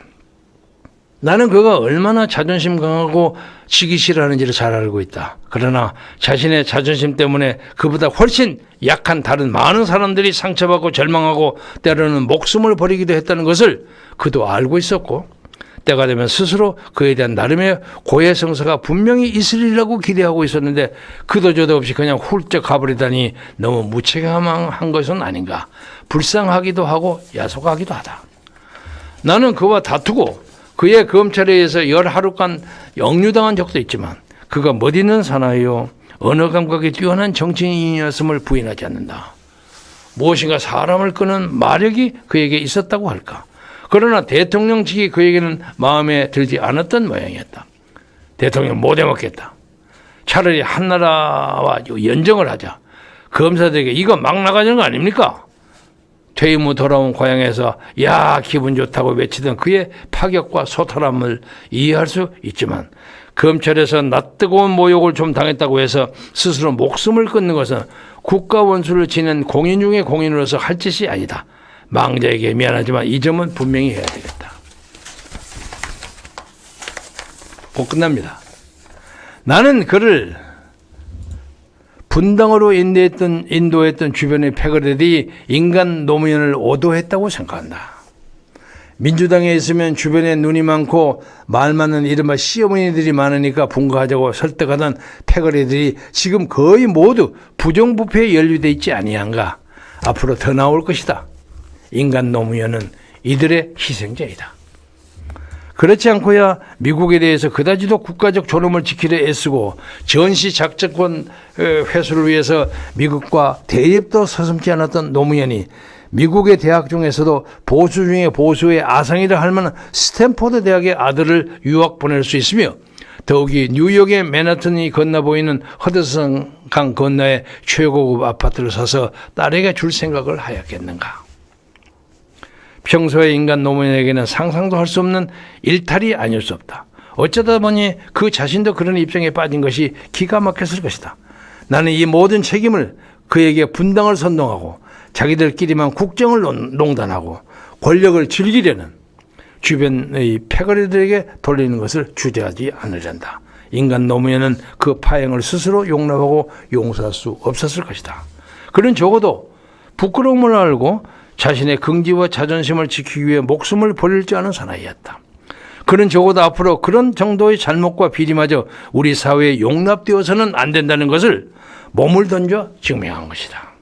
나는 그가 얼마나 자존심 강하고 지기 싫어하는지를 잘 알고 있다. 그러나 자신의 자존심 때문에 그보다 훨씬 약한 다른 많은 사람들이 상처받고 절망하고 때로는 목숨을 버리기도 했다는 것을 그도 알고 있었고 때가 되면 스스로 그에 대한 나름의 고해성사가 분명히 있으리라고 기대하고 있었는데 그도 저도 없이 그냥 훌쩍 가버리다니 너무 무책임한 것은 아닌가. 불쌍하기도 하고 야속하기도 하다. 나는 그와 다투고 그의 검찰에 의해서 10하루간 영유당한 적도 있지만 그가 멋있는 사나이요 언어 감각이 뛰어난 정치인이었음을 부인하지 않는다. 무엇인가 사람을 끄는 마력이 그에게 있었다고 할까. 그러나 대통령직이 그에게는 마음에 들지 않았던 모양이었다. 대통령 못 해먹겠다. 차라리 한나라와 연정을 하자. 검사들에게 이거 막 나가는 거 아닙니까? 퇴임 후 돌아온 고향에서 야 기분 좋다고 외치던 그의 파격과 소탈함을 이해할 수 있지만 검찰에서 낯뜨거운 모욕을 좀 당했다고 해서 스스로 목숨을 끊는 것은 국가 원수를 지낸 공인 중의 공인으로서 할 짓이 아니다. 망자에게 미안하지만 이 점은 분명히 해야 되겠다. 곧 끝납니다. 나는 그를 분당으로 인도했던 주변의 패거리들이 인간 노무현을 오도했다고 생각한다. 민주당에 있으면 주변에 눈이 많고 말 많은 이른바 시어머니들이 많으니까 분가하자고 설득하던 패거리들이 지금 거의 모두 부정부패에 연루되어 있지 아니한가. 앞으로 더 나올 것이다. 인간 노무현은 이들의 희생자이다. 그렇지 않고야 미국에 대해서 그다지도 국가적 존엄을 지키려 애쓰고 전시 작전권 회수를 위해서 미국과 대립도 서슴지 않았던 노무현이 미국의 대학 중에서도 보수 중에 보수의 아상이라 할 만한 스탠포드 대학의 아들을 유학 보낼 수 있으며 더욱이 뉴욕의 맨하튼이 건너 보이는 허드슨 강 건너에 최고급 아파트를 사서 딸에게 줄 생각을 하였겠는가. 평소에 인간 노무현에게는 상상도 할 수 없는 일탈이 아닐 수 없다. 어쩌다 보니 그 자신도 그런 입장에 빠진 것이 기가 막혔을 것이다. 나는 이 모든 책임을 그에게 분당을 선동하고 자기들끼리만 국정을 농단하고 권력을 즐기려는 주변의 패거리들에게 돌리는 것을 주저하지 않으련다. 인간 노무현은 그 파행을 스스로 용납하고 용서할 수 없었을 것이다. 그는 적어도 부끄러움을 알고 자신의 긍지와 자존심을 지키기 위해 목숨을 버릴 줄 아는 사나이였다. 그는 적어도 앞으로 그런 정도의 잘못과 비리마저 우리 사회에 용납되어서는 안 된다는 것을 몸을 던져 증명한 것이다.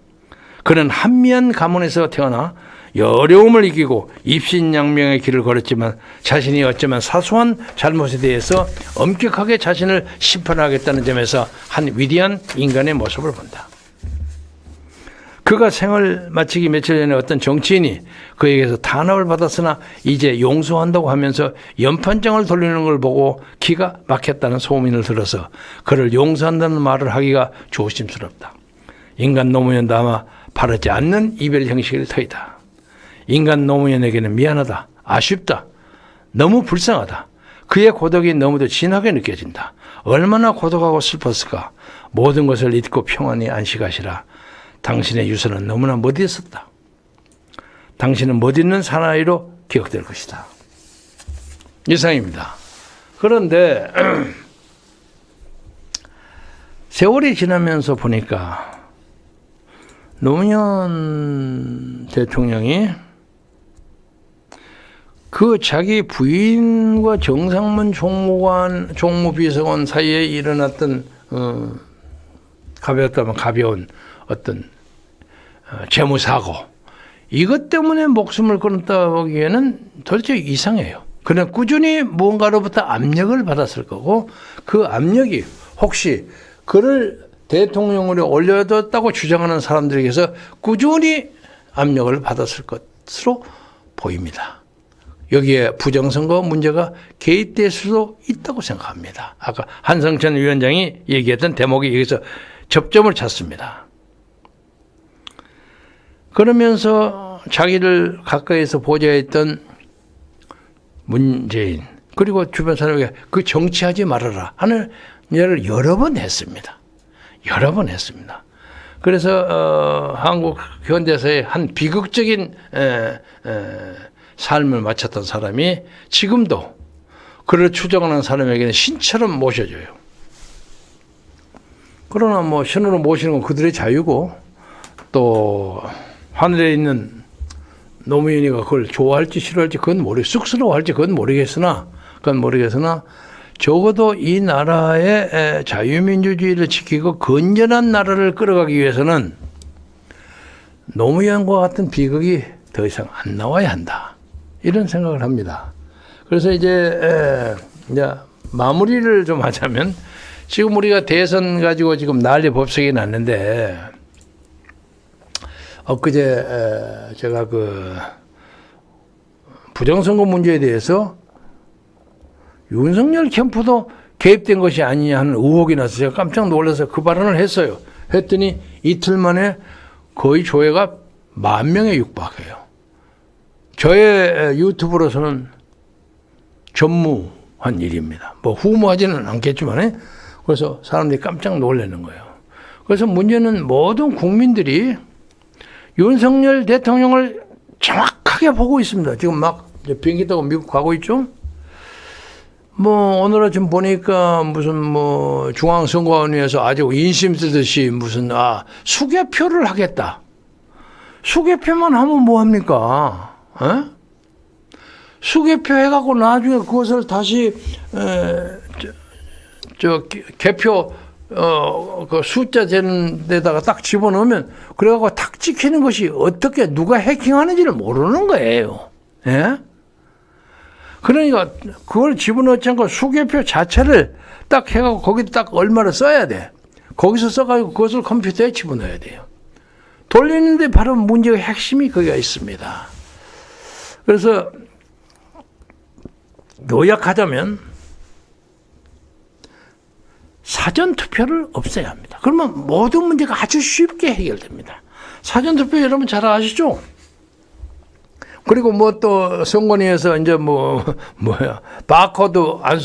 그는 한미한 가문에서 태어나 어려움을 이기고 입신양명의 길을 걸었지만 자신이 어쩌면 사소한 잘못에 대해서 엄격하게 자신을 심판하겠다는 점에서 한 위대한 인간의 모습을 본다. 그가 생을 마치기 며칠 전에 어떤 정치인이 그에게서 탄압을 받았으나 이제 용서한다고 하면서 연판장을 돌리는 걸 보고 기가 막혔다는 소문을 들어서 그를 용서한다는 말을 하기가 조심스럽다. 인간 노무현도 아마 바르지 않는 이별 형식일 터이다. 인간 노무현에게는 미안하다, 아쉽다, 너무 불쌍하다. 그의 고독이 너무도 진하게 느껴진다. 얼마나 고독하고 슬펐을까. 모든 것을 잊고 평안히 안식하시라. 당신의 유서는 너무나 멋있었다. 당신은 멋있는 사나이로 기억될 것이다. 이상입니다. 그런데 세월이 지나면서 보니까 노무현 대통령이 그 자기 부인과 정상문 종무비서관 사이에 일어났던 가볍다면 가벼운 어떤 재무사고 이것 때문에 목숨을 끊었다 보기에는 도대체 이상해요. 그는 꾸준히 무언가로부터 압력을 받았을 거고 그 압력이 혹시 그를 대통령으로 올려뒀다고 주장하는 사람들에게서 꾸준히 압력을 받았을 것으로 보입니다. 여기에 부정선거 문제가 개입될 수도 있다고 생각합니다. 아까 한성천 위원장이 얘기했던 대목이 여기서 접점을 찾습니다. 그러면서 자기를 가까이서 보좌했던 문재인 그리고 주변 사람에게 그 정치하지 말아라 하는 얘기를 여러 번 했습니다. 여러 번 했습니다. 그래서 한국 현대사의 한 비극적인 삶을 마쳤던 사람이 지금도 그를 추정하는 사람에게는 신처럼 모셔져요. 그러나 뭐 신으로 모시는 건 그들의 자유고 또 하늘에 있는 노무현이가 그걸 좋아할지 싫어할지 그건 쑥스러워할지 그건 모르겠으나 적어도 이 나라의 자유민주주의를 지키고 건전한 나라를 끌어가기 위해서는 노무현과 같은 비극이 더 이상 안 나와야 한다. 이런 생각을 합니다. 그래서 이제 마무리를 좀 하자면 지금 우리가 대선 가지고 지금 난리 법석이 났는데 엊그제 제가 그 부정선거 문제에 대해서 윤석열 캠프도 개입된 것이 아니냐 하는 의혹이 나서 제가 깜짝 놀라서 그 발언을 했어요. 했더니 이틀 만에 거의 조회가 10,000명에 육박해요. 저의 유튜브로서는 전무한 일입니다. 뭐 후무하지는 않겠지만 그래서 사람들이 깜짝 놀라는 거예요. 그래서 문제는 모든 국민들이 윤석열 대통령을 정확하게 보고 있습니다. 지금 막 비행기 타고 미국 가고 있죠. 뭐 오늘은 좀 보니까 무슨 뭐 중앙선거위원회에서 아주 인심 쓰듯이 무슨 수개표를 하겠다. 수개표만 하면 뭐 합니까? 수개표 해갖고 나중에 그것을 다시 개표 그 숫자 재는 데다가 딱 집어넣으면 그래갖고 탁 찍히는 것이 어떻게 누가 해킹하는지를 모르는 거예요. 예? 그러니까 그걸 집어넣지 않고 수개표 자체를 딱 해갖고 거기다 딱 얼마를 써야 돼. 거기서 써가지고 그것을 컴퓨터에 집어넣어야 돼요. 돌리는데 바로 문제의 핵심이 거기가 있습니다. 그래서 요약하자면 사전투표를 없애야 합니다. 그러면 모든 문제가 아주 쉽게 해결됩니다. 사전투표 여러분 잘 아시죠? 그리고 뭐 또 선관위에서 이제 바코드 안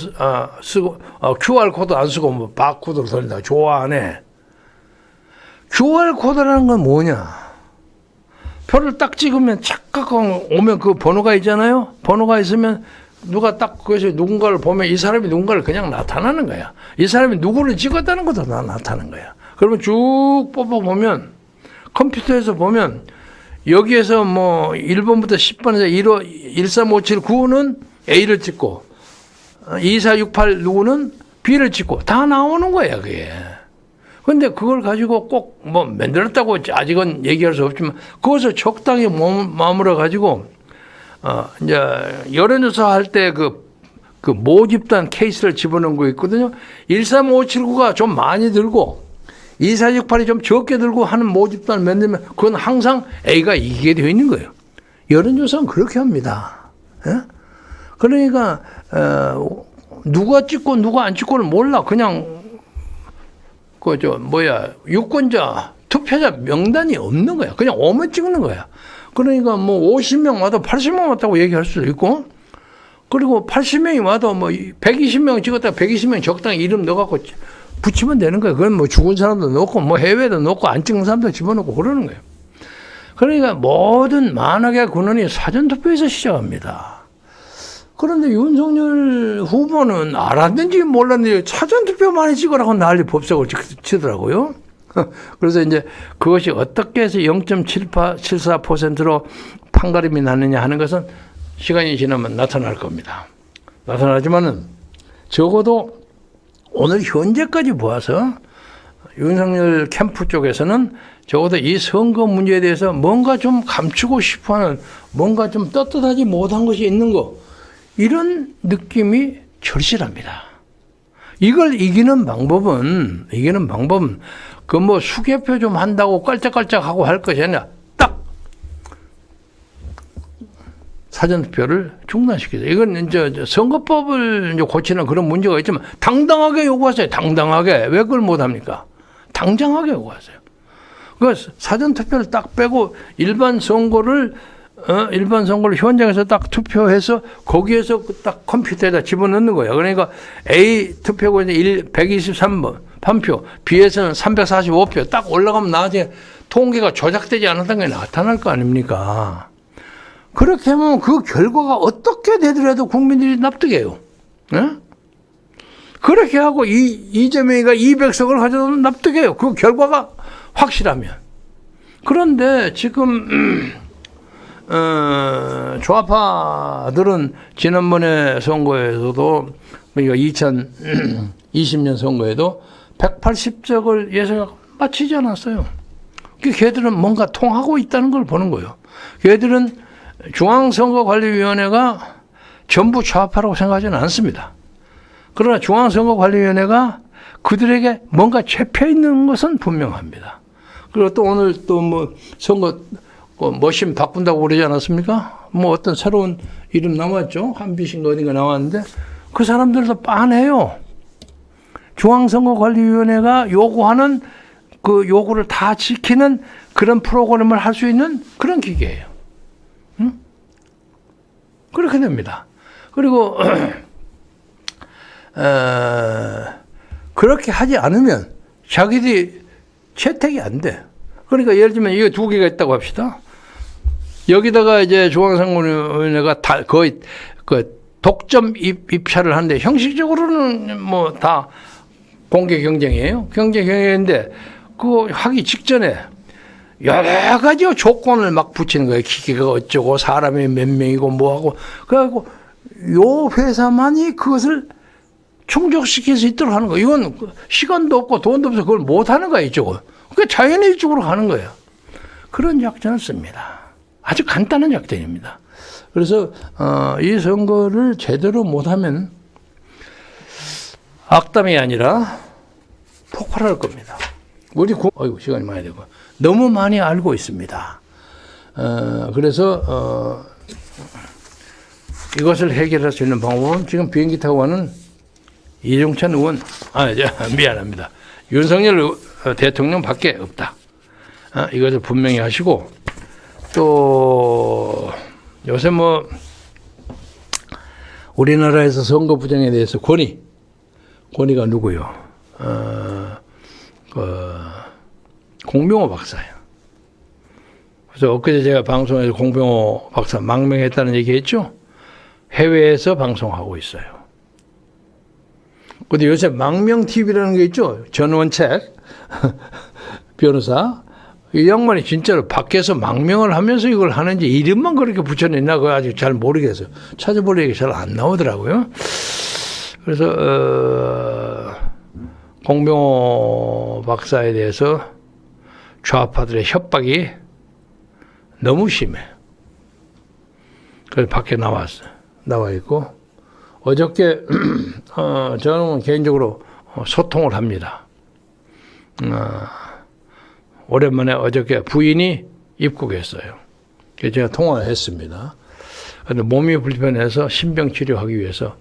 쓰고 QR 코드 안 쓰고 뭐 바코드를 돌린다. 좋아하네. QR 코드라는 건 뭐냐? 표를 딱 찍으면 착각 오면 그 번호가 있잖아요. 번호가 있으면 누가 딱 그것이 누군가를 보면 이 사람이 누군가를 그냥 나타나는 거야. 이 사람이 누구를 찍었다는 것도 나타나는 거야. 그러면 쭉 뽑아보면 컴퓨터에서 보면 여기에서 뭐 1번부터 10번에서 13579는 A를 찍고 2468 누구는 B를 찍고 다 나오는 거야 그게. 그런데 그걸 가지고 꼭 뭐 만들었다고 아직은 얘기할 수 없지만 그것을 적당히 마음으로 가지고 이제 여론조사 할 때 그 모집단 케이스를 집어넣은 거 있거든요. 13579가 좀 많이 들고 2468이 좀 적게 들고 하는 모집단을 만들면 그건 항상 A가 이기게 되어 있는 거예요. 여론조사는 그렇게 합니다. 예? 그러니까 누가 찍고 누가 안 찍고를 몰라. 그냥 유권자 투표자 명단이 없는 거야. 그냥 오면 찍는 거야. 그러니까 뭐 50명 와도 80명 왔다고 얘기할 수도 있고, 그리고 80명이 와도 뭐 120명 찍었다 120명 적당히 이름 넣어갖고 붙이면 되는 거예요. 그건 뭐 죽은 사람도 넣고 뭐 해외도 넣고 안 찍는 사람도 집어넣고 그러는 거예요. 그러니까 모든 만악의 근원이 사전투표에서 시작합니다. 그런데 윤석열 후보는 알았는지 몰랐는지 사전투표 많이 찍으라고 난리 법석을 치더라고요. 그래서 이제 그것이 어떻게 해서 0.74%로 판가름이 나느냐 하는 것은 시간이 지나면 나타날 겁니다. 나타나지만은 적어도 오늘 현재까지 보아서 윤석열 캠프 쪽에서는 적어도 이 선거 문제에 대해서 뭔가 좀 감추고 싶어하는 뭔가 좀 떳떳하지 못한 것이 있는 거 이런 느낌이 절실합니다. 이걸 이기는 방법은 그 뭐 수개표 좀 한다고 깔짝깔짝하고 할 것이 아니라 딱 사전투표를 중단시키자. 이건 이제 선거법을 이제 고치는 그런 문제가 있지만 당당하게 요구하세요. 당당하게. 왜 그걸 못합니까? 당장하게 요구하세요. 그 사전투표를 딱 빼고 일반 선거를 현장에서 딱 투표해서 거기에서 딱 컴퓨터에다 집어넣는 거예요. 그러니까 A 투표구에서 123번 판표, B에서는 345표 딱 올라가면 나중에 통계가 조작되지 않았다는 게 나타날 거 아닙니까? 그렇게 하면 그 결과가 어떻게 되더라도 국민들이 납득해요. 네? 그렇게 하고 이재명이가 200석을 가져도 납득해요. 그 결과가 확실하면. 그런데 지금 좌파들은 지난번에 선거에서도 그러니까 2020년 선거에도 180석을 예상 마치지 않았어요. 걔들은 뭔가 통하고 있다는 걸 보는 거예요. 걔들은 중앙선거관리위원회가 전부 좌파라고 생각하지는 않습니다. 그러나 중앙선거관리위원회가 그들에게 뭔가 잡혀 있는 것은 분명합니다. 그리고 또 오늘 또 뭐 선거 머신 바꾼다고 그러지 않았습니까? 뭐 어떤 새로운 이름 나왔죠. 한빛인가 어딘가 나왔는데 그 사람들도 빤해요. 중앙선거관리위원회가 요구하는 그 요구를 다 지키는 그런 프로그램을 할 수 있는 그런 기계예요. 응? 그렇게 됩니다. 그리고 그렇게 하지 않으면 자기들이 채택이 안 돼. 그러니까 예를 들면 이거 두 개가 있다고 합시다. 여기다가 이제 중앙선거위원회가 다 거의 그 독점 입찰을 하는데 형식적으로는 뭐 다 공개 경쟁이에요. 경쟁 경쟁인데 그거 하기 직전에 여러 가지 조건을 막 붙이는 거예요. 기계가 어쩌고 사람이 몇 명이고 뭐하고 그래갖고 요 회사만이 그것을 충족시킬 수 있도록 하는 거예요. 이건 시간도 없고 돈도 없어서 그걸 못하는 거예요. 이쪽은. 그러니까 자연히 이쪽으로 가는 거예요. 그런 작전을 씁니다. 아주 간단한 작전입니다. 그래서 이 선거를 제대로 못하면 악담이 아니라 폭발할 겁니다. 우리 어이구 시간이 많이 되고 너무 많이 알고 있습니다. 그래서 이것을 해결할 수 있는 방법은 지금 비행기 타고 가는 이종찬 의원, 미안합니다. 윤석열 대통령밖에 없다. 이것을 분명히 하시고 또 요새 뭐 우리나라에서 선거 부정에 대해서 권위가 누구요? 공병호 박사예요. 그래서 엊그제 제가 방송에서 공병호 박사 망명했다는 얘기했죠. 해외에서 방송하고 있어요. 근데 요새 망명 TV라는 게 있죠. 전원책 변호사. 이 양반이 진짜로 밖에서 망명을 하면서 이걸 하는지 이름만 그렇게 붙여냈나 그거 아직 잘 모르겠어요. 찾아보려니 잘 안 나오더라고요. 그래서 공병호 박사에 대해서 좌파들의 협박이 너무 심해. 그래서 밖에 나와 있고 어저께 저는 개인적으로 소통을 합니다. 오랜만에 어저께 부인이 입국했어요. 그래서 제가 통화를 했습니다. 그런데 몸이 불편해서 신병 치료하기 위해서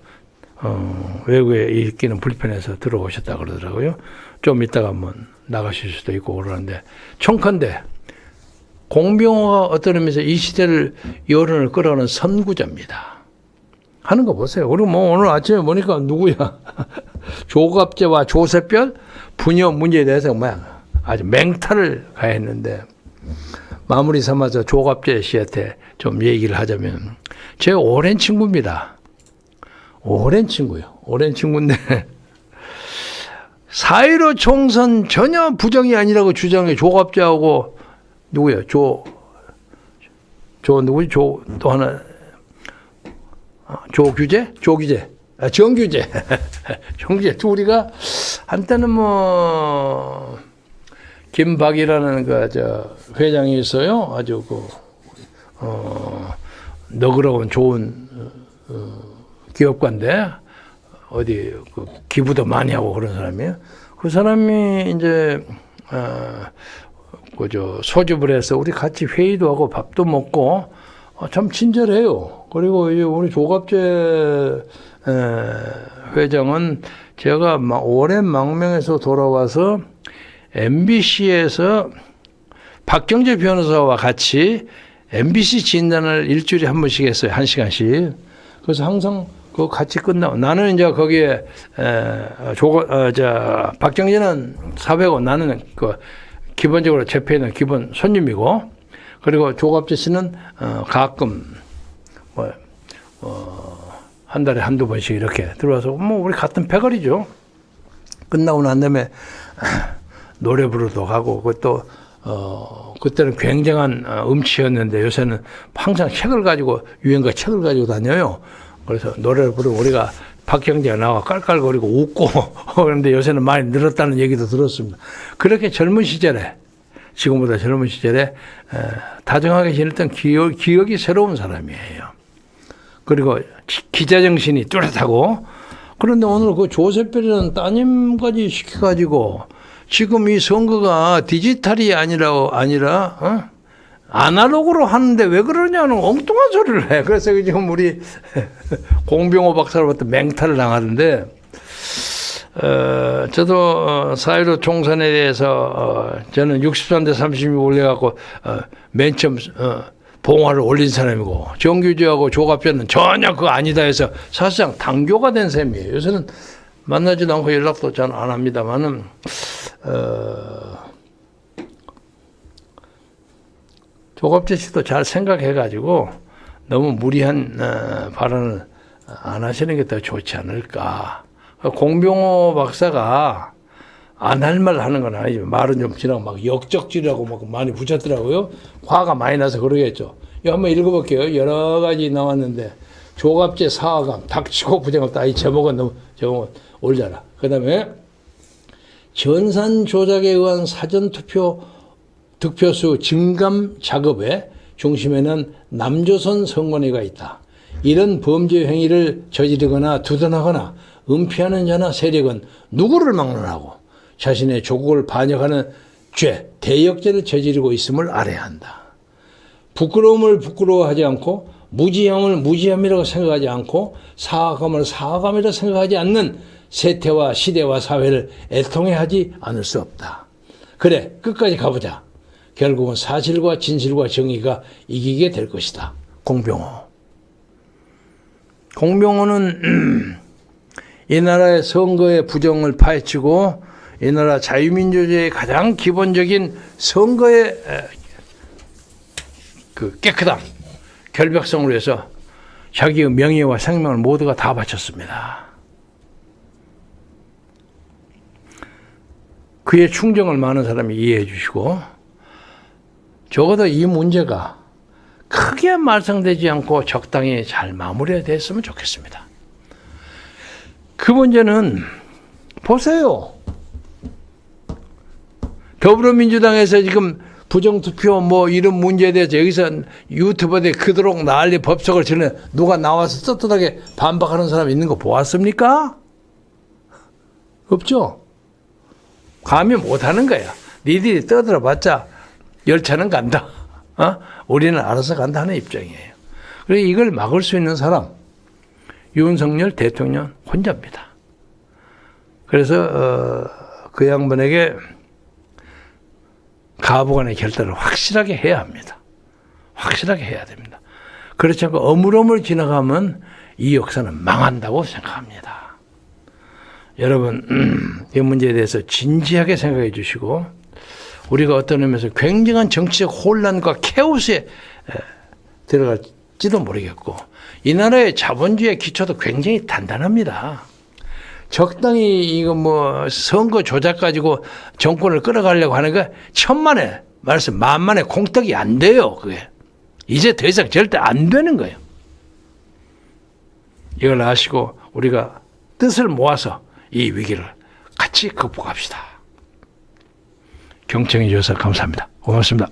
외국에 있기는 불편해서 들어오셨다 그러더라고요. 좀 이따가 한번 나가실 수도 있고 그러는데 청컨대 공병호가 어떤 의미에서 이 시대를 여론을 끌어가는 선구자입니다. 하는 거 보세요. 우리 뭐 오늘 아침에 보니까 누구야? 조갑제와 조세별 부녀 문제에 대해서 뭐야? 아주 맹탈을 가했는데 마무리 삼아서 조갑제 씨한테 좀 얘기를 하자면 제가 오랜 친구입니다. 오랜 친구요. 오랜 친구인데 4.15 총선 전혀 부정이 아니라고 주장해 조갑제하고 누구야? 누구지? 또 하나 조규제? 정규제. 정규제 둘이가 한때는 뭐 김박이라는 회장이 있어요. 아주 너그러운 좋은 기업가인데 어디 기부도 많이 하고 그런 사람이에요. 그 사람이 이제 소집을 해서 우리 같이 회의도 하고 밥도 먹고 참 친절해요. 그리고 우리 조갑제 회장은 제가 오랜 망명에서 돌아와서 MBC에서 박경재 변호사와 같이 MBC 진단을 일주일에 한 번씩 했어요. 1시간씩. 그래서 항상 그거 같이 끝나고 나는 이제 거기에 박경재는 400원 나는 기본적으로 재패는 기본 손님이고 그리고 조갑재 씨는 가끔 한 달에 한두 번씩 이렇게 들어와서 우리 같은 패거리죠. 끝나고 난 다음에 노래 부르러 가고 그것도 그때는 굉장한 음치였는데 요새는 항상 책을 가지고 유행가 책을 가지고 다녀요. 그래서 노래를 부르고 우리가 박경재가 나와 깔깔거리고 웃고 그런데 요새는 많이 늘었다는 얘기도 들었습니다. 그렇게 젊은 시절에 지금보다 젊은 시절에 다정하게 지냈던 기억이 새로운 사람이에요. 그리고 기자 정신이 뚜렷하고 그런데 오늘 그 조셉벨이라는 따님까지 시켜가지고 지금 이 선거가 디지털이 아니라 아날로그로 하는데 왜 그러냐는 엉뚱한 소리를 해. 그래서 지금 우리 공병호 박사로부터 맹탈을 당하는데, 저도 4.15 총선에 대해서 저는 63대 32 올려갖고 맨 처음 봉화를 올린 사람이고, 정규주하고 조갑전은 전혀 그거 아니다 해서 사실상 당교가 된 셈이에요. 요새는 만나지도 않고 연락도 잘 안 합니다만은 조갑재 씨도 잘 생각해가지고 너무 무리한 발언을 안 하시는 게 더 좋지 않을까. 공병호 박사가 안 할 말 하는 건 아니지만 말은 좀 지나고 막 역적질이라고 막 많이 붙였더라고요. 화가 많이 나서 그러겠죠. 이거 한번 읽어볼게요. 여러 가지 나왔는데 조갑재 사화감 닥치고 부정없다. 이 제목은 너무 제목은 옳잖아. 그 다음에 전산 조작에 의한 사전투표 득표수 증감 작업의 중심에는 남조선 선관위가 있다. 이런 범죄 행위를 저지르거나 두둔하거나 은폐하는 자나 세력은 누구를 막론하고 자신의 조국을 반역하는 죄, 대역죄를 저지르고 있음을 알아야 한다. 부끄러움을 부끄러워하지 않고 무지함을 무지함이라고 생각하지 않고 사악함을 사악함이라고 생각하지 않는 세태와 시대와 사회를 애통해하지 않을 수 없다. 그래, 끝까지 가보자. 결국은 사실과 진실과 정의가 이기게 될 것이다. 공병호. 공병호는 이 나라의 선거의 부정을 파헤치고 이 나라 자유민주주의의 가장 기본적인 선거의 그 깨끗함, 결백성을 위해서 자기의 명예와 생명을 모두가 다 바쳤습니다. 그의 충정을 많은 사람이 이해해 주시고 적어도 이 문제가 크게 말썽되지 않고 적당히 잘 마무리가 됐으면 좋겠습니다. 그 문제는 보세요. 더불어민주당에서 지금 부정투표 뭐 이런 문제에 대해서 여기서 유튜브에 그토록 난리 법석을 치는 누가 나와서 떳떳하게 반박하는 사람 있는 거 보았습니까? 없죠. 감히 못하는 거야. 니들이 떠들어봤자 열차는 간다. 우리는 알아서 간다 하는 입장이에요. 그래서 이걸 막을 수 있는 사람 윤석열 대통령 혼자입니다. 그래서 그 양반에게 가부간의 결단을 확실하게 해야 합니다. 확실하게 해야 됩니다. 그렇지 않고 어물어물 지나가면 이 역사는 망한다고 생각합니다. 여러분 이 문제에 대해서 진지하게 생각해 주시고 우리가 어떤 의미에서 굉장한 정치적 혼란과 케오스에 들어갈지도 모르겠고 이 나라의 자본주의의 기초도 굉장히 단단합니다. 적당히 이거 뭐 선거 조작 가지고 정권을 끌어가려고 하는 거 천만에 말씀 만만에 공떡이 안 돼요. 그게 이제 더 이상 절대 안 되는 거예요. 이걸 아시고 우리가 뜻을 모아서 이 위기를 같이 극복합시다. 경청해 주셔서 감사합니다. 고맙습니다.